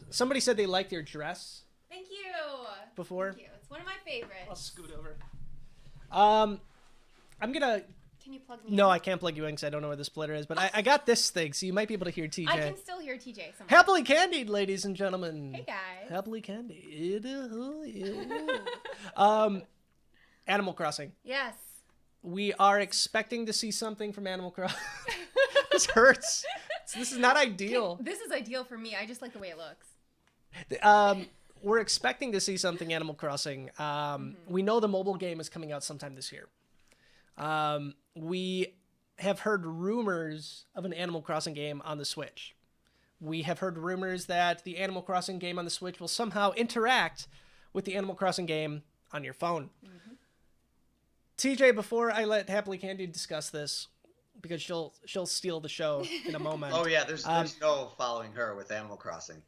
Somebody said they liked your dress. Thank you. Before. Thank you. It's one of my favorites. I'll scoot over. I'm gonna. Can you plug me? No, in? I can't plug you in because I don't know where the splitter is. But I got this thing, so you might be able to hear TJ. I can still hear TJ. Somewhere. Happily Candied, ladies and gentlemen. Hey guys. Happily Candied. Animal Crossing. Yes. We are expecting to see something from Animal Crossing. This hurts. This is not ideal. This is ideal for me. I just like the way it looks. We're expecting to see something Animal Crossing. We know the mobile game is coming out sometime this year. We have heard rumors of an Animal Crossing game on the Switch. We have heard rumors that the Animal Crossing game on the Switch will somehow interact with the Animal Crossing game on your phone. Mm-hmm. TJ, before I let Happily Candy discuss this, because she'll steal the show in a moment. Oh yeah, there's no following her with Animal Crossing.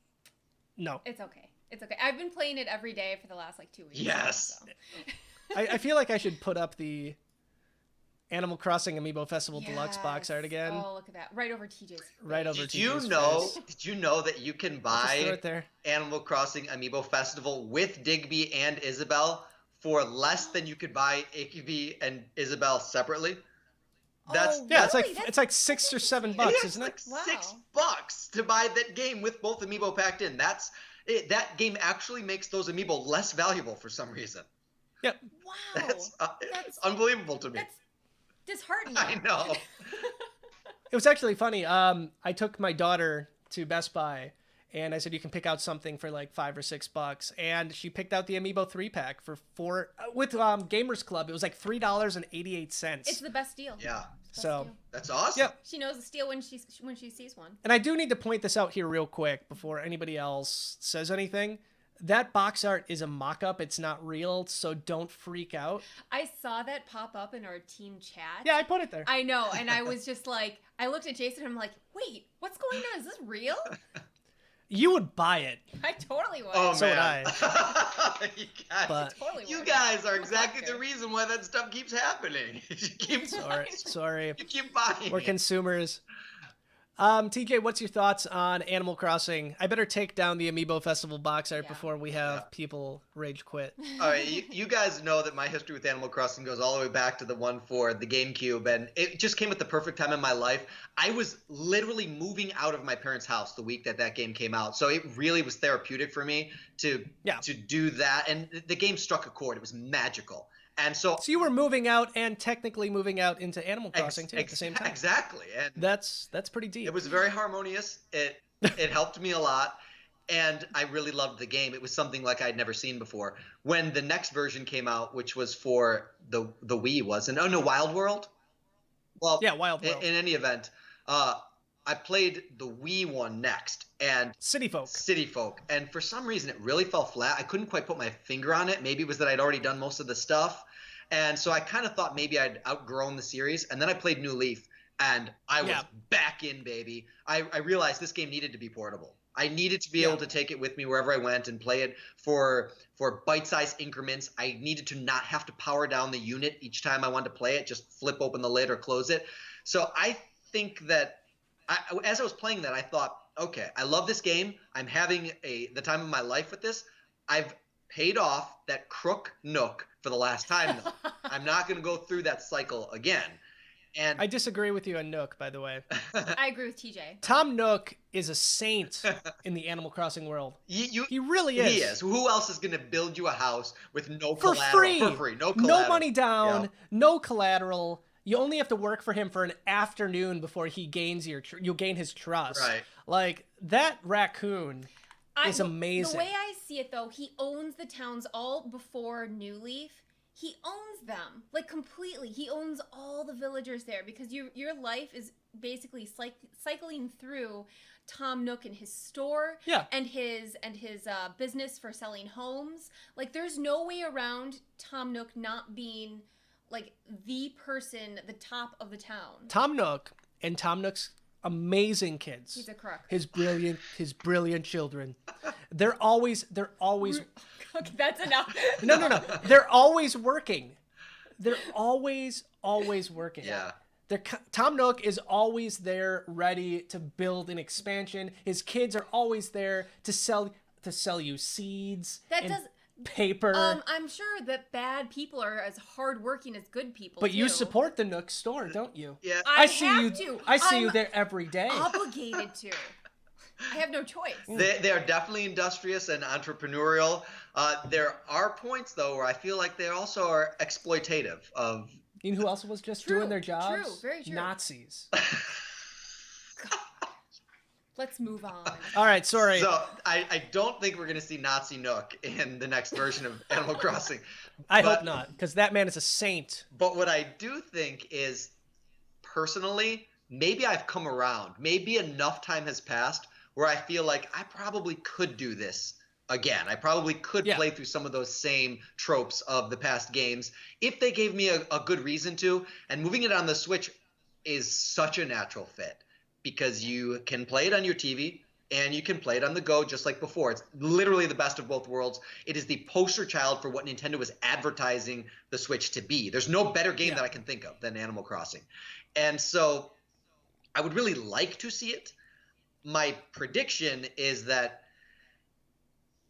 No. It's okay. It's okay. I've been playing it every day for the last 2 weeks. Yes. So. I feel like I should put up the Animal Crossing Amiibo Festival Deluxe box art again. Oh, look at that. Right over TJ's. Right over Did TJ's you know? face. Did you know that you can buy Animal Crossing Amiibo Festival with Digby and Isabelle for less than you could buy Igby and Isabelle separately? That's it's like $6 or $7, isn't it? Like $6 to buy that game with both Amiibo packed in. That's it. That game actually makes those Amiibo less valuable for some reason. Yep. Wow. That's unbelievable to me. That's disheartening. I know. It was actually funny. I took my daughter to Best Buy, and I said you can pick out something for like $5 or $6, and she picked out the Amiibo 3-pack for $4 with Gamers Club. It was like $3.88. It's the best deal. Yeah. So that's awesome. Yep. She knows the steal when she sees one. And I do need to point this out here real quick before anybody else says anything. That box art is a mock-up. It's not real, so don't freak out. I saw that pop up in our team chat. Yeah, I put it there. I know, and I was just like, I looked at Jason and I'm like, wait, what's going on? Is this real? You would buy it. I totally would. Oh, so man. would I. You guys are exactly the reason why that stuff keeps happening. You keep Sorry. You keep buying. We're consumers. TJ, what's your thoughts on Animal Crossing? I better take down the Amiibo Festival box art before we have people rage quit. All right, you guys know that my history with Animal Crossing goes all the way back to the one for the GameCube, and it just came at the perfect time in my life. I was literally moving out of my parents' house the week that game came out, so it really was therapeutic for me to do that, and the game struck a chord. It was magical. And so you were moving out and technically moving out into Animal Crossing too at the same time. Exactly. And that's pretty deep. It was very harmonious. It helped me a lot, and I really loved the game. It was something like I'd never seen before. When the next version came out, which was for the Wii, wasn't? Oh no, Wild World. Well, yeah, Wild World. In any event, I played the Wii one next, and City Folk, and for some reason it really fell flat. I couldn't quite put my finger on it. Maybe it was that I'd already done most of the stuff, and so I kind of thought maybe I'd outgrown the series. And then I played New Leaf, and I was back in, baby. I realized this game needed to be portable. I needed to be able to take it with me wherever I went and play it for bite-sized increments. I needed to not have to power down the unit each time I wanted to play it, just flip open the lid or close it. So I think that as I was playing that, I thought, okay, I love this game. I'm having the time of my life with this. I've paid off that crook Nook for the last time, though. I'm not going to go through that cycle again. And I disagree with you on Nook, by the way. I agree with TJ. Tom Nook is a saint in the Animal Crossing world. He really is. He is. Who else is going to build you a house with no For collateral? free. For free. No collateral. No money down. Yeah. No collateral. You only have to work for him for an afternoon before he gains you'll gain his trust. Right. Like, that raccoon is amazing. The way I see it, though, he owns the towns all before New Leaf. He owns them, like, completely. He owns all the villagers there because your life is basically cycling through Tom Nook and his store and his business for selling homes. Like, there's no way around Tom Nook not being, like, the person, the top of the town. Tom Nook and Tom Nook's amazing kids. He's a crook. His brilliant children. They're always Okay, that's enough. No. They're always working. They're always working. Yeah. Tom Nook is always there, ready to build an expansion. His kids are always there to sell you seeds paper. I'm sure that bad people are as hardworking as good people. But too. you support the Nook store, don't you? Yeah. I see I'm you there every day. Obligated to. I have no choice. They are definitely industrious and entrepreneurial. There are points, though, where I feel like they also are exploitative of... You know who else was just True, doing their jobs? true, very true. Nazis. Let's move on. All right, sorry. So I don't think we're going to see Nazi Nook in the next version of Animal Crossing. I hope not, because that man is a saint. But what I do think is, personally, maybe I've come around. Maybe enough time has passed where I feel like I probably could do this again. I probably could play through some of those same tropes of the past games if they gave me a good reason to. And moving it on the Switch is such a natural fit because you can play it on your TV and you can play it on the go just like before. It's literally the best of both worlds. It is the poster child for what Nintendo was advertising the Switch to be. There's no better game that I can think of than Animal Crossing. And so I would really like to see it. My prediction is that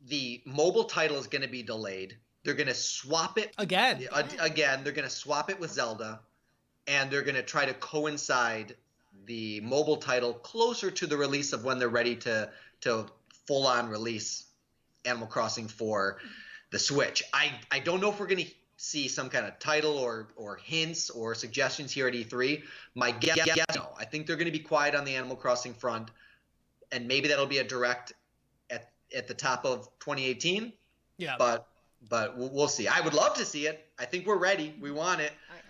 the mobile title is going to be delayed. They're going to swap it Again. They're going to swap it with Zelda, and they're going to try to coincide the mobile title closer to the release of when they're ready to full on release Animal Crossing for the Switch. I don't know if we're going to see some kind of title or hints or suggestions here at E3. My guess, no. I think they're going to be quiet on the Animal Crossing front. And maybe that'll be a direct at the top of 2018. Yeah. But we'll see. I would love to see it. I think we're ready. We want it. Okay.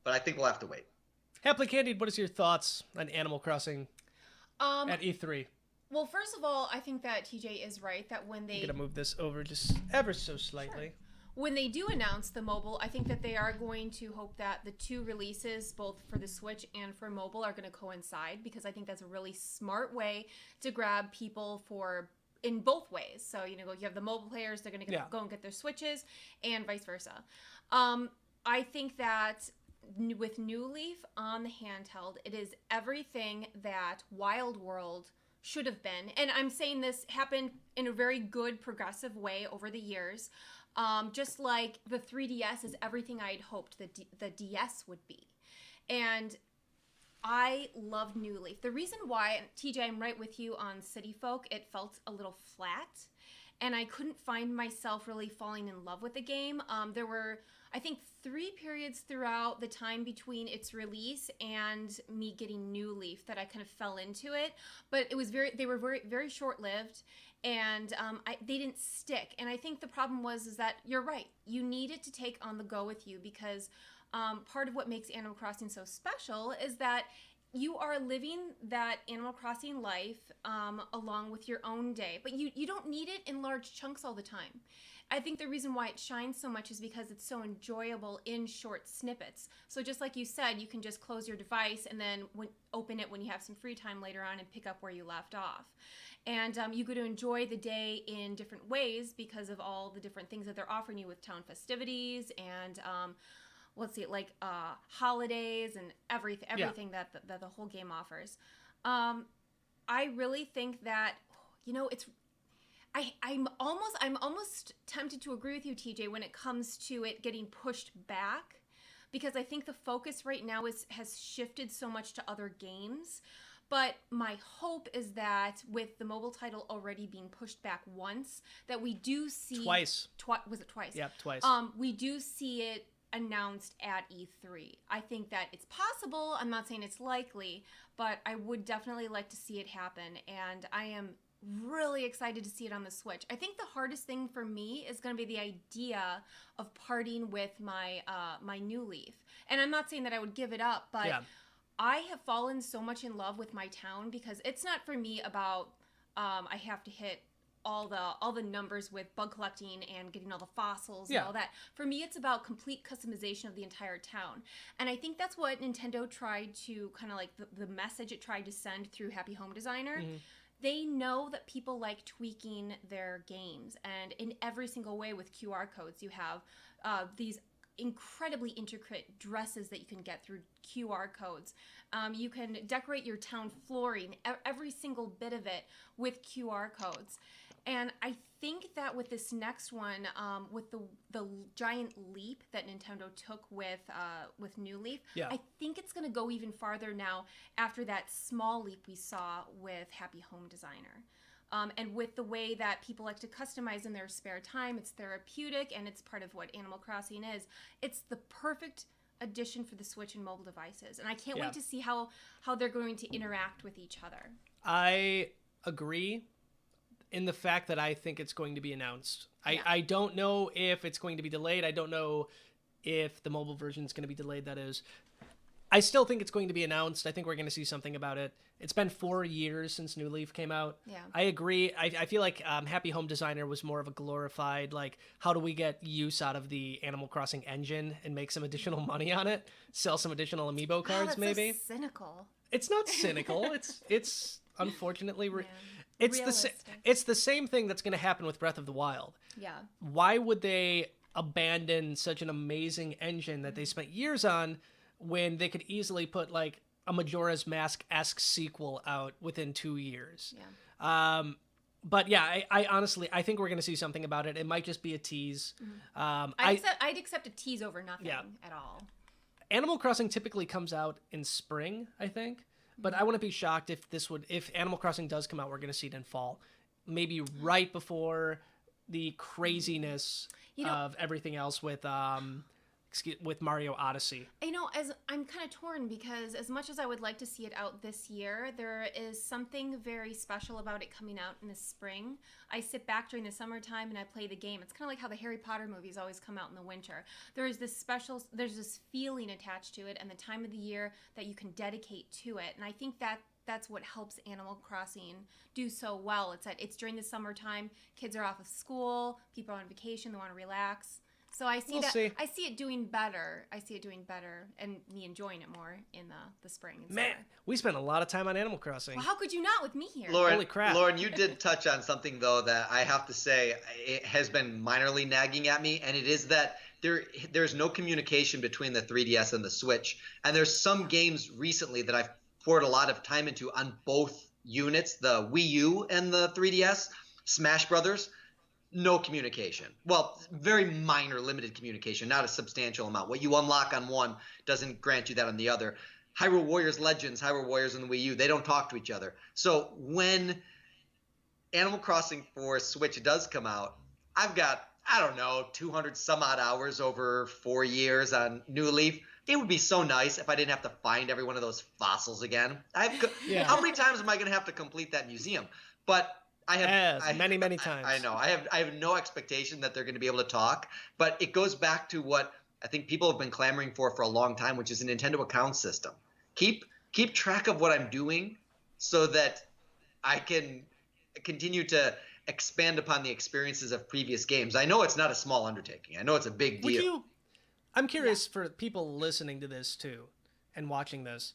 But I think we'll have to wait. Happily Candied, what is your thoughts on Animal Crossing at E3? Well, first of all, I think that TJ is right that when they... I'm going to move this over just ever so slightly. Sure. When they do announce the mobile, I think that they are going to hope that the two releases, both for the Switch and for mobile, are going to coincide because I think that's a really smart way to grab people in both ways. So, you have the mobile players, they're going to go and get their Switches and vice versa. I think that with New Leaf on the handheld, it is everything that Wild World should have been. And I'm saying this happened in a very good progressive way over the years. Just like the 3DS is everything I had hoped the DS would be. And I loved New Leaf. The reason why, TJ, I'm right with you on City Folk, it felt a little flat. And I couldn't find myself really falling in love with the game. There were, I think, 3 periods throughout the time between its release and me getting New Leaf that I kind of fell into it. But it was they were very, very short-lived. And they didn't stick. And I think the problem is that you're right. You need it to take on the go with you because part of what makes Animal Crossing so special is that you are living that Animal Crossing life along with your own day. But you don't need it in large chunks all the time. I think the reason why it shines so much is because it's so enjoyable in short snippets. So just like you said, you can just close your device and then open it when you have some free time later on and pick up where you left off. And you get to enjoy the day in different ways because of all the different things that they're offering you with town festivities and holidays and everything that the whole game offers. I really think that I'm almost tempted to agree with you, TJ, when it comes to it getting pushed back, because I think the focus right now has shifted so much to other games. But my hope is that with the mobile title already being pushed back once, that we do see Twice. Was it twice? Yep, twice. We do see it announced at E3. I think that it's possible. I'm not saying it's likely, but I would definitely like to see it happen, and I am really excited to see it on the Switch. I think the hardest thing for me is going to be the idea of parting with my my New Leaf. And I'm not saying that I would give it up, but Yeah. I have fallen so much in love with my town, because it's not for me about I have to hit all the numbers with bug collecting and getting all the fossils and Yeah. all that. For me, it's about complete customization of the entire town. And I think that's what Nintendo tried to kind of like the message it tried to send through Happy Home Designer. Mm-hmm. They know that people like tweaking their games, and in every single way with QR codes, you have these incredibly intricate dresses that you can get through QR codes. You can decorate your town flooring, every single bit of it, with QR codes. And I think that with this next one, with the giant leap that Nintendo took with New Leaf, Yeah. I think it's going to go even farther now after that small leap we saw with Happy Home Designer. And with the way that people like to customize in their spare time, it's therapeutic, and it's part of what Animal Crossing is. It's the perfect addition for the Switch and mobile devices. And I can't Yeah. wait to see how they're going to interact with each other. I agree in the fact that I think it's going to be announced. Yeah. I don't know if it's going to be delayed. I don't know if the mobile version is going to be delayed, that is. I still think it's going to be announced. I think we're going to see something about it. It's been 4 years since New Leaf came out. Yeah. I agree. I feel like Happy Home Designer was more of a glorified, like, how do we get use out of the Animal Crossing engine and make some additional money on it? Sell some additional Amiibo cards, that's maybe? So cynical. It's not cynical. It's unfortunately... Yeah. It's it's the same thing that's going to happen with Breath of the Wild. Yeah. Why would they abandon such an amazing engine that they spent years on when they could easily put like a Majora's Mask-esque sequel out within 2 years? Yeah. But yeah, I honestly, I think we're going to see something about it. It might just be a tease. I'd accept a tease over nothing Yeah. at all. Animal Crossing typically comes out in spring, I think. But I wouldn't be shocked if Animal Crossing does come out, we're going to see it in fall. Maybe right before the craziness of everything else with Mario Odyssey. As I'm kind of torn, because as much as I would like to see it out this year, there is something very special about it coming out in the spring. I sit back during the summertime and I play the game. It's kind of like how the Harry Potter movies always come out in the winter. There's this feeling attached to it, and the time of the year that you can dedicate to it. And I think that's what helps Animal Crossing do so well. It's during the summertime, kids are off of school, people are on vacation, they want to relax. So I see I see it doing better. And me enjoying it more in the spring and Man, summer. we spent a lot of time on Animal Crossing. Well, how could you not with me here? Lauren, Holy crap. Lauren, you did touch on something though that I have to say it has been minorly nagging at me, and it is that there's no communication between the 3DS and the Switch. And there's some games recently that I've poured a lot of time into on both units, the Wii U and the 3DS, Smash Brothers. No communication. Well, very minor, limited communication, not a substantial amount. What you unlock on one doesn't grant you that on the other. Hyrule Warriors Legends, Hyrule Warriors on the Wii U, they don't talk to each other. So when Animal Crossing for Switch does come out, I've got, 200 some odd hours over 4 years on New Leaf. It would be so nice if I didn't have to find every one of those fossils again. Yeah. How many times am I going to have to complete that museum? But many times. I know. I have no expectation that they're going to be able to talk, but it goes back to what I think people have been clamoring for a long time, which is a Nintendo account system. Keep track of what I'm doing so that I can continue to expand upon the experiences of previous games. I know it's not a small undertaking. I know it's a big deal. I'm curious for people listening to this too and watching this.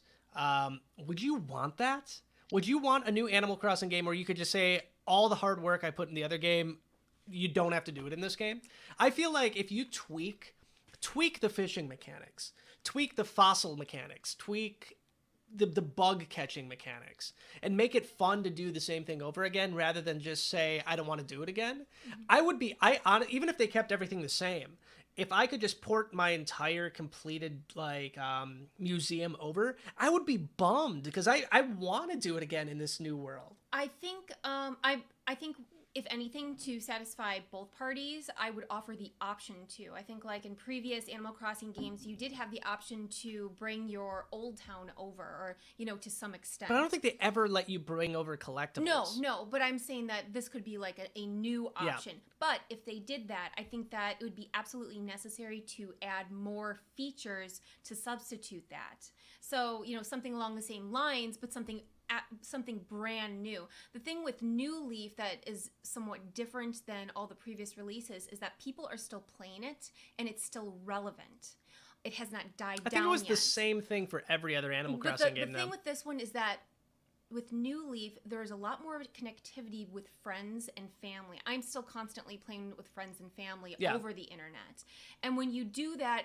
Would you want that? Would you want a new Animal Crossing game where you could just say, all the hard work I put in the other game, you don't have to do it in this game? I feel like if you tweak the fishing mechanics, tweak the fossil mechanics, tweak the bug catching mechanics and make it fun to do the same thing over again rather than just say I don't want to do it again. Even if they kept everything the same, if I could just port my entire completed museum over, I would be bummed because I want to do it again in this new world. I think I think if anything, to satisfy both parties, I would offer the option to. I think like in previous Animal Crossing games, you did have the option to bring your old town over, or, to some extent. But I don't think they ever let you bring over collectibles. No, but I'm saying that this could be like a new option. Yeah. But if they did that, I think that it would be absolutely necessary to add more features to substitute that. So, something along the same lines, but something brand new. The thing with New Leaf that is somewhat different than all the previous releases is that people are still playing it and it's still relevant. It has not died down. I think it was the same thing for every other Animal Crossing game. The thing with this one is that with New Leaf, there's a lot more connectivity with friends and family. I'm still constantly playing with friends and family over the internet. And when you do that,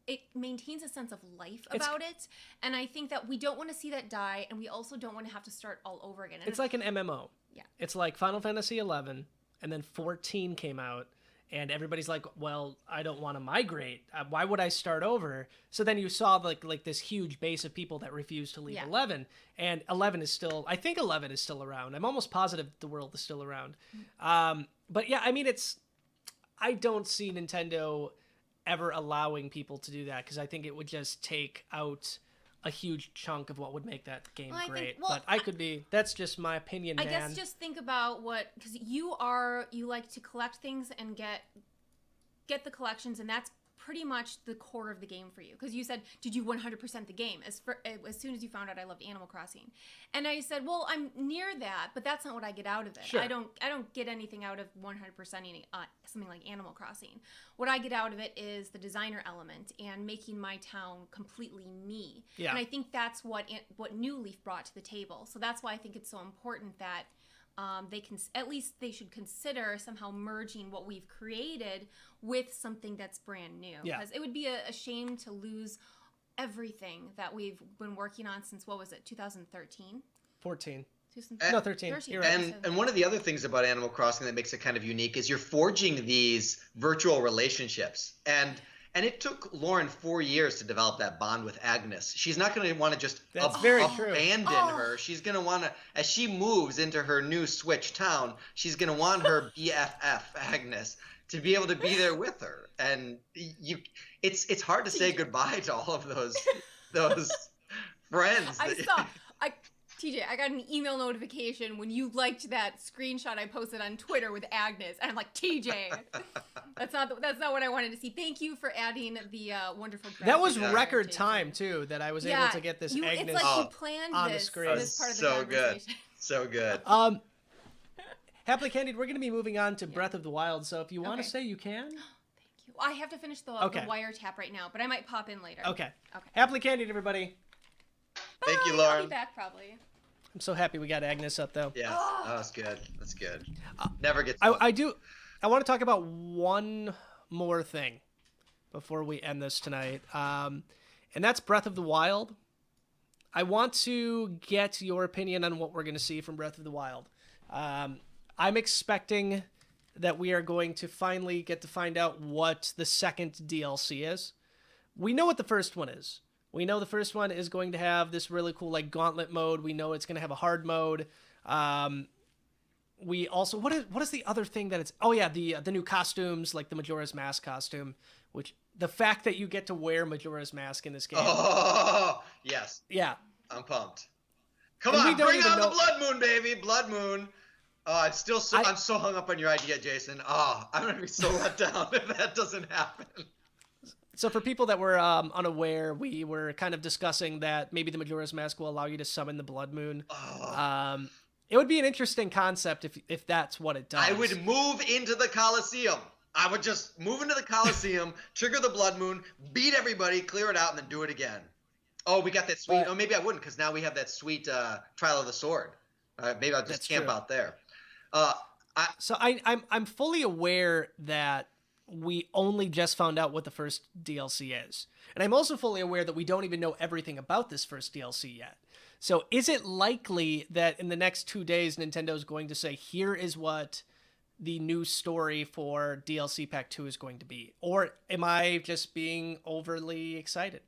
it maintains a sense of life about it. And I think that we don't want to see that die, and we also don't want to have to start all over again. And it's like an MMO. Yeah. It's like Final Fantasy XI, and then 14 came out, and everybody's like, well, I don't want to migrate. Why would I start over? So then you saw like this huge base of people that refused to leave 11, and 11 is still, I think 11 is still around. I'm almost positive the world is still around. But yeah, I mean, I don't see Nintendo ever allowing people to do that, because I think it would just take out a huge chunk of what would make that game great. But that's just my opinion, man. I guess just think about because you like to collect things and get the collections, and that's pretty much the core of the game for you. Because you said, did you 100% the game as soon as you found out I loved Animal Crossing? And I said, well, I'm near that, but that's not what I get out of it. Sure. I don't get anything out of 100%ing something like Animal Crossing. What I get out of it is the designer element and making my town completely me. Yeah. And I think that's what New Leaf brought to the table. So that's why I think it's so important that they should consider somehow merging what we've created with something that's brand new. Yeah. Because it would be a shame to lose everything that we've been working on since, 2013? 14. 13. You're right. And one of the other things about Animal Crossing that makes it kind of unique is you're forging these virtual relationships. And it took Lauren 4 years to develop that bond with Agnes. She's not going to want to just abandon her. She's going to want to, as she moves into her new Switch town, she's going to want her BFF, Agnes, to be able to be there with her. And it's hard to say goodbye to all of those friends. TJ, I got an email notification when you liked that screenshot I posted on Twitter with Agnes, and I'm like, TJ, that's not what I wanted to see. Thank you for adding the wonderful graphic. That was record time too that I was able to get this Agnes it's like you planned on the screen. This part of the conversation. So good. Happily Candied, we're going to be moving on to Breath of the Wild, so if you want to say, you can. Thank you. I have to finish the wiretap right now, but I might pop in later. Okay. Happily Candied, everybody. Bye. Thank you, Lauren. I'll be back probably. I'm so happy we got Agnes up, though. Yeah, that's good. That's good. Never gets. I want to talk about one more thing before we end this tonight, and that's Breath of the Wild. I want to get your opinion on what we're going to see from Breath of the Wild. I'm expecting that we are going to finally get to find out what the second DLC is. We know what the first one is. We know the first one is going to have this really cool gauntlet mode. We know it's going to have a hard mode. We also what is the other thing that it's the new costumes, like the Majora's Mask costume, which the fact that you get to wear Majora's Mask in this game. Oh yes. Yeah. I'm pumped. Come on, bring on the Blood Moon, baby, Blood Moon. I'm so hung up on your idea, Jason. I'm gonna be so let down if that doesn't happen. So for people that were unaware, we were kind of discussing that maybe the Majora's Mask will allow you to summon the Blood Moon. It would be an interesting concept if that's what it does. I would move into the Colosseum. I would just move into the Colosseum, trigger the Blood Moon, beat everybody, clear it out, and then do it again. Oh, we got that sweet... maybe I wouldn't, because now we have that sweet Trial of the Sword. Maybe I'll just camp out there. So I'm fully aware that we only just found out what the first DLC is. And I'm also fully aware that we don't even know everything about this first DLC yet. So is it likely that in the next 2 days, Nintendo is going to say, here is what the new story for DLC Pack 2 is going to be? Or am I just being overly excited?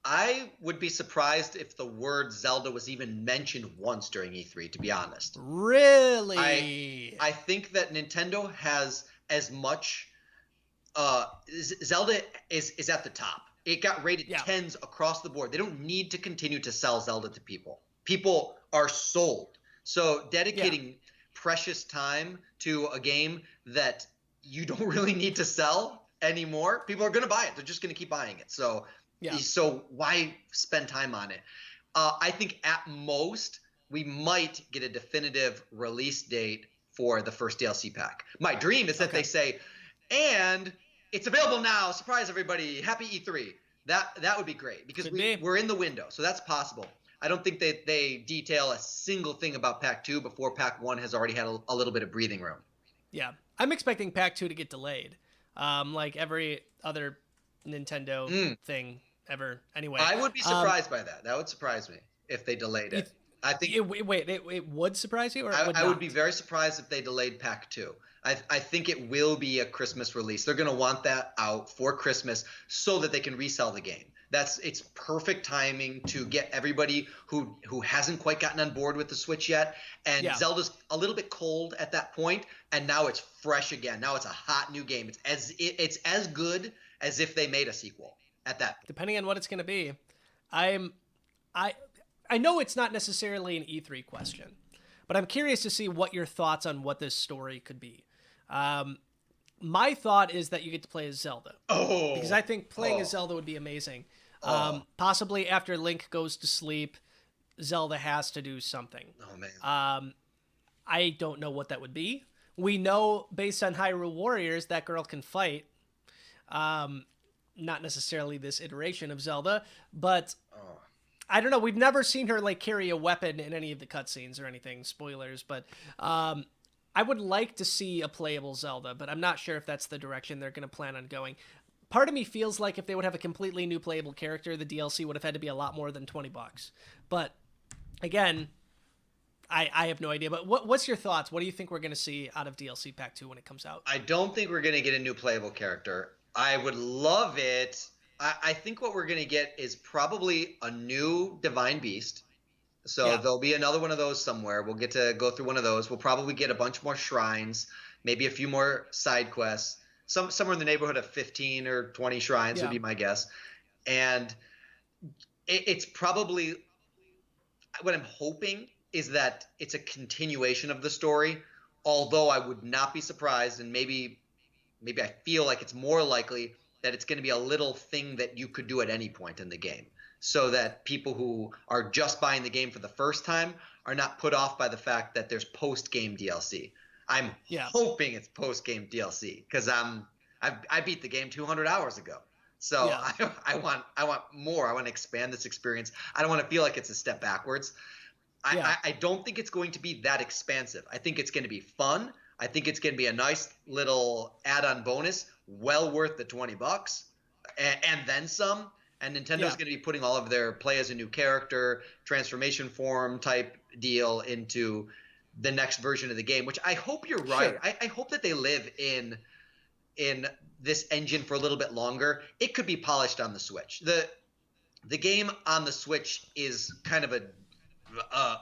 I would be surprised if the word Zelda was even mentioned once during E3, to be honest. Really? I think that Nintendo has as much Zelda is at the top. It got rated Yeah. 10s across the board. They don't need to continue to sell Zelda to people. People are sold. So dedicating precious time to a game that you don't really need to sell anymore, people are going to buy it. They're just going to keep buying it. So why spend time on it? I think at most we might get a definitive release date for the first DLC pack. My dream is that they say, and it's available now. Surprise everybody! Happy E3. That would be great because we're in the window, so that's possible. I don't think they detail a single thing about Pack 2 before Pack 1 has already had a little bit of breathing room. Yeah, I'm expecting Pack 2 to get delayed, like every other Nintendo thing ever. Anyway, I would be surprised by that. That would surprise me if they delayed it. I think it would surprise you, or I would be very surprised if they delayed Pack 2. I think it will be a Christmas release. They're going to want that out for Christmas so that they can resell the game. It's perfect timing to get everybody who hasn't quite gotten on board with the Switch yet. And Zelda's a little bit cold at that point, and now it's fresh again. Now it's a hot new game. It's as good as if they made a sequel at that point. Depending on what it's going to be. I know it's not necessarily an E3 question, but I'm curious to see what your thoughts on what this story could be. My thought is that you get to play as Zelda. Because I think playing as Zelda would be amazing. Possibly after Link goes to sleep, Zelda has to do something. Oh, man. I don't know what that would be. We know, based on Hyrule Warriors, that girl can fight. Not necessarily this iteration of Zelda, but I don't know. We've never seen her like carry a weapon in any of the cutscenes or anything. Spoilers, but I would like to see a playable Zelda, but I'm not sure if that's the direction they're going to plan on going. Part of me feels like if they would have a completely new playable character, the DLC would have had to be a lot more than $20. But again, I have no idea. But what's your thoughts? What do you think we're going to see out of DLC Pack 2 when it comes out? I don't think we're going to get a new playable character. I would love it. I think what we're going to get is probably a new Divine Beast. So there'll be another one of those somewhere. We'll get to go through one of those. We'll probably get a bunch more shrines, maybe a few more side quests. Somewhere in the neighborhood of 15 or 20 shrines would be my guess. And it's probably what I'm hoping is that it's a continuation of the story, although I would not be surprised, and maybe I feel like it's more likely that it's going to be a little thing that you could do at any point in the game, so that people who are just buying the game for the first time are not put off by the fact that there's post-game DLC. I'm hoping it's post-game DLC because I beat the game 200 hours ago. So I want more. I want to expand this experience. I don't want to feel like it's a step backwards. I don't think it's going to be that expansive. I think it's going to be fun. I think it's going to be a nice little add-on bonus, well worth the $20 and then some. And Nintendo's going to be putting all of their play as a new character, transformation form type deal into the next version of the game, which I hope you're right. I hope that they live in this engine for a little bit longer. It could be polished on the Switch. The game on the Switch is kind of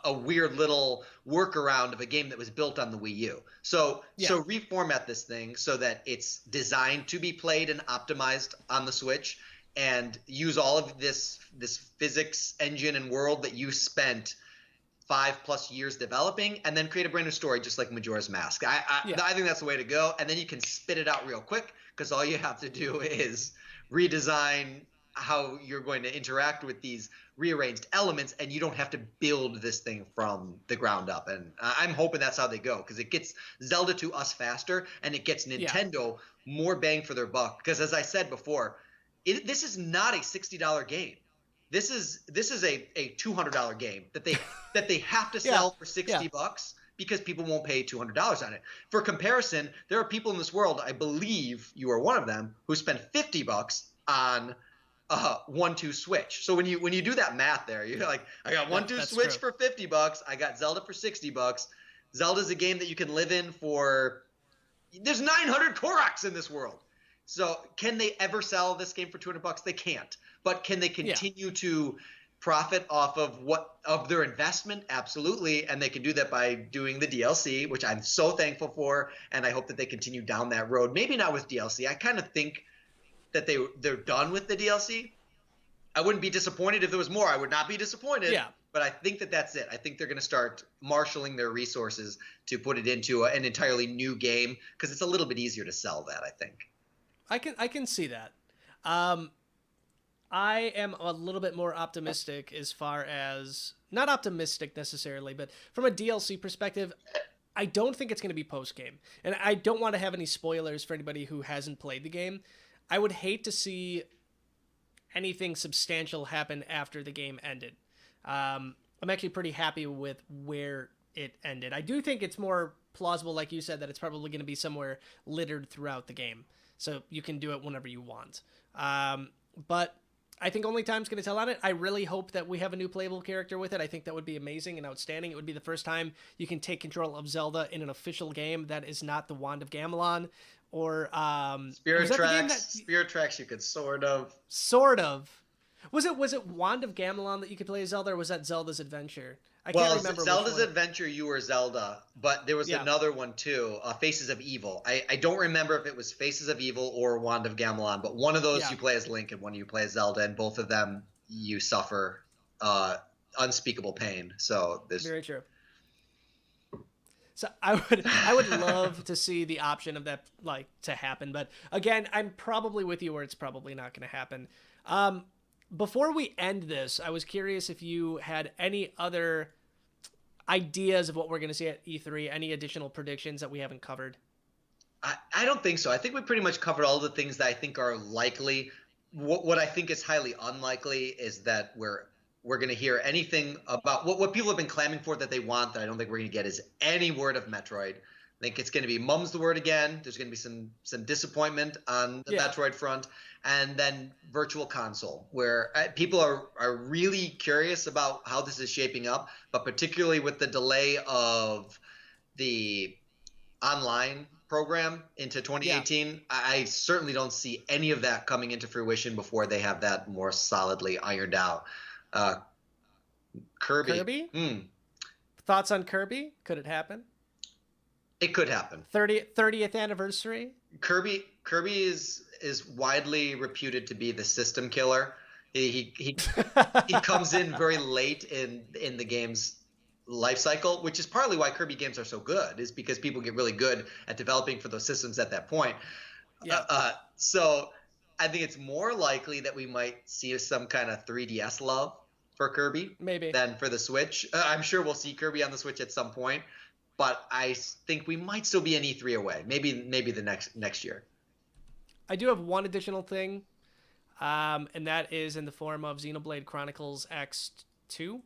a weird little workaround of a game that was built on the Wii U. So reformat this thing so that it's designed to be played and optimized on the Switch, and use all of this physics engine and world that you spent 5+ years developing, and then create a brand new story just like Majora's Mask. I think that's the way to go, and then you can spit it out real quick because all you have to do is redesign how you're going to interact with these rearranged elements, and you don't have to build this thing from the ground up. And I'm hoping that's how they go, because it gets Zelda to us faster, and it gets Nintendo more bang for their buck. Because as I said before, this is not a $60 game. This is a $200 game that they have to sell for $60 because people won't pay $200 on it. For comparison, there are people in this world, I believe you are one of them, who spend $50 on 1-2 Switch. So when you do that math there, you're like, I got 1-2 Switch for $50. I got Zelda for $60. Zelda's a game that you can live in for. There's 900 Koroks in this world. So can they ever sell this game for $200? They can't. But can they continue to profit off of their investment? Absolutely. And they can do that by doing the DLC, which I'm so thankful for. And I hope that they continue down that road. Maybe not with DLC. I kind of think that they're done with the DLC. I wouldn't be disappointed if there was more. I would not be disappointed. Yeah. But I think that that's it. I think they're going to start marshaling their resources to put it into an entirely new game because it's a little bit easier to sell that, I think. I can see that. I am a little bit more optimistic as far as, not optimistic necessarily, but from a DLC perspective, I don't think it's going to be post-game. And I don't want to have any spoilers for anybody who hasn't played the game. I would hate to see anything substantial happen after the game ended. I'm actually pretty happy with where it ended. I do think it's more plausible, like you said, that it's probably going to be somewhere littered throughout the game. So you can do it whenever you want. But I think only time's going to tell on it. I really hope that we have a new playable character with it. I think that would be amazing and outstanding. It would be the first time you can take control of Zelda in an official game that is not the Wand of Gamelon or Spirit Tracks. You could sort of. Was it Wand of Gamelon that you could play as Zelda, or was that Zelda's Adventure? I can't remember. Well, Zelda's Adventure, you were Zelda, but there was another one too, Faces of Evil. I don't remember if it was Faces of Evil or Wand of Gamelon, but one of those you play as Link and one you play as Zelda, and both of them you suffer unspeakable pain. So there's very true. So I would love to see the option of that to happen, but again, I'm probably with you where it's probably not going to happen. Before we end this, I was curious if you had any other ideas of what we're going to see at E3, any additional predictions that we haven't covered. I don't think so. I think we pretty much covered all the things that I think are likely. What I think is highly unlikely is that we're going to hear anything about what people have been clamming for that they want that I don't think we're going to get is any word of Metroid. I think it's going to be mum's the word again. There's going to be some disappointment on the Metroid front, and then Virtual Console, where people are really curious about how this is shaping up, but particularly with the delay of the online program into 2018, I certainly don't see any of that coming into fruition before they have that more solidly ironed out. Kirby? Thoughts on Kirby? Could it happen? It could happen. 30th anniversary. Kirby is widely reputed to be the system killer. He comes in very late in the game's life cycle, which is partly why Kirby games are so good, is because people get really good at developing for those systems at that point. So I think it's more likely that we might see some kind of 3DS love for Kirby than for the Switch. I'm sure we'll see Kirby on the Switch at some point. But I think we might still be an E3 away. Maybe the next year. I do have one additional thing, and that is in the form of Xenoblade Chronicles X2.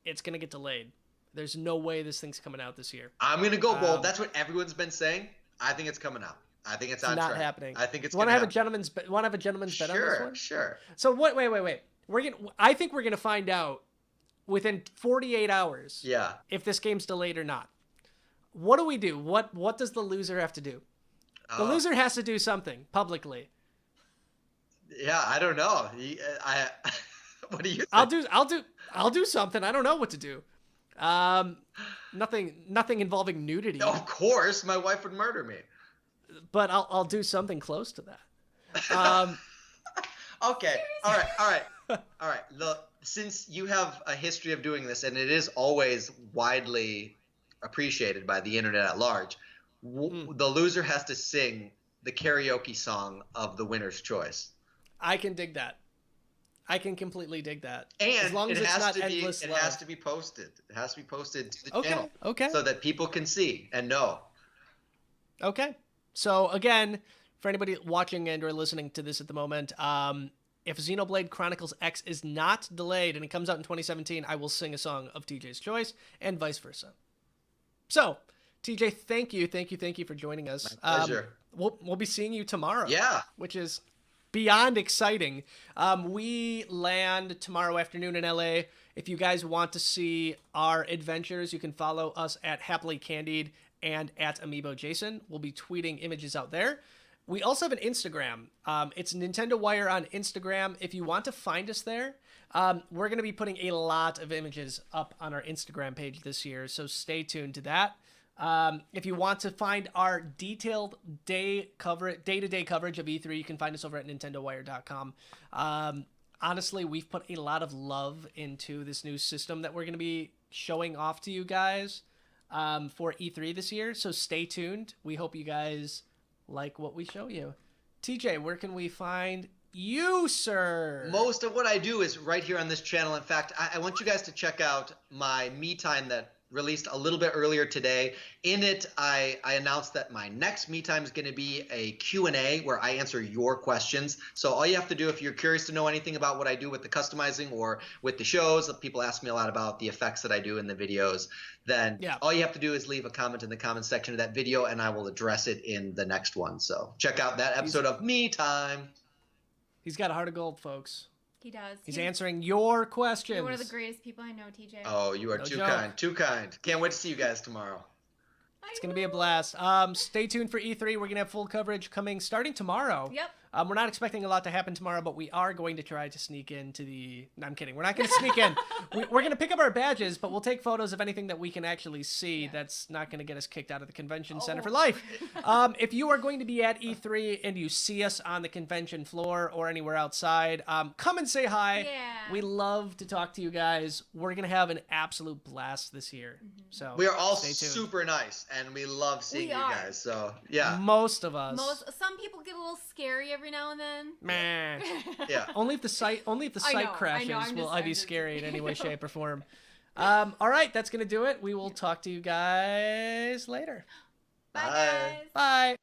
It's going to get delayed. There's no way this thing's coming out this year. I'm going to go bold. That's what everyone's been saying. I think it's coming out. I think it's on track. Not happening. I think it's going to happen. Want to have a gentleman's bet on this one? Sure. So wait. I think we're going to find out within 48 hours if this game's delayed or not. What do we do? What does the loser have to do? The loser has to do something publicly. Yeah, I don't know. What do you think? I'll do something. I don't know what to do. Nothing involving nudity. Of course, my wife would murder me. But I'll do something close to that. Okay. All right. Look, since you have a history of doing this, and it is always widely appreciated by the internet at large, the loser has to sing the karaoke song of the winner's choice. I can dig that. I can completely dig that. And as long as it's not endless love. It has to be posted. It has to be posted to the channel. Okay. So that people can see and know. Okay. So again, for anybody watching and or listening to this at the moment, if Xenoblade Chronicles X is not delayed and it comes out in 2017, I will sing a song of TJ's choice and vice versa. So, TJ, thank you for joining us. My pleasure. We'll be seeing you tomorrow. Yeah. Which is beyond exciting. We land tomorrow afternoon in LA. If you guys want to see our adventures, you can follow us at Happily Candied and at Amiibo Jason. We'll be tweeting images out there. We also have an Instagram. It's Nintendo Wire on Instagram. If you want to find us there, we're going to be putting a lot of images up on our Instagram page this year, so stay tuned to that. If you want to find our detailed day-to-day coverage of E3, you can find us over at nintendowire.com. Honestly, we've put a lot of love into this new system that we're going to be showing off to you guys for E3 this year, so stay tuned. We hope you guys like what we show you. TJ, where can we find you, sir? Most of what I do is right here on this channel. In fact, I want you guys to check out my Me Time that released a little bit earlier today. In it, I announced that my next Me Time is going to be a Q&A where I answer your questions. So all you have to do, if you're curious to know anything about what I do with the customizing or with the shows, people ask me a lot about the effects that I do in the videos, then all you have to do is leave a comment in the comment section of that video and I will address it in the next one. So check out that episode of Me Time. He's got a heart of gold, folks. He does. He's answering your questions. You're one of the greatest people I know, TJ. Oh, you are too kind. Too kind. Can't wait to see you guys tomorrow. It's going to be a blast. Stay tuned for E3. We're going to have full coverage coming starting tomorrow. Yep. We're not expecting a lot to happen tomorrow, but we are going to try to sneak into the... No, I'm kidding. We're not going to sneak in. We're going to pick up our badges, but we'll take photos of anything that we can actually see that's not going to get us kicked out of the convention center for life. If you are going to be at E3 and you see us on the convention floor or anywhere outside, come and say hi. Yeah. We love to talk to you guys. We're going to have an absolute blast this year. So we are all stay tuned. super nice, and we love seeing you guys. So, yeah. Most of us. Some people get a little scary every now and then. Meh. Yeah. Only if the site crashes will I be scary in any way, shape, or form. All right, that's gonna do it. We will talk to you guys later. Bye, guys. Bye.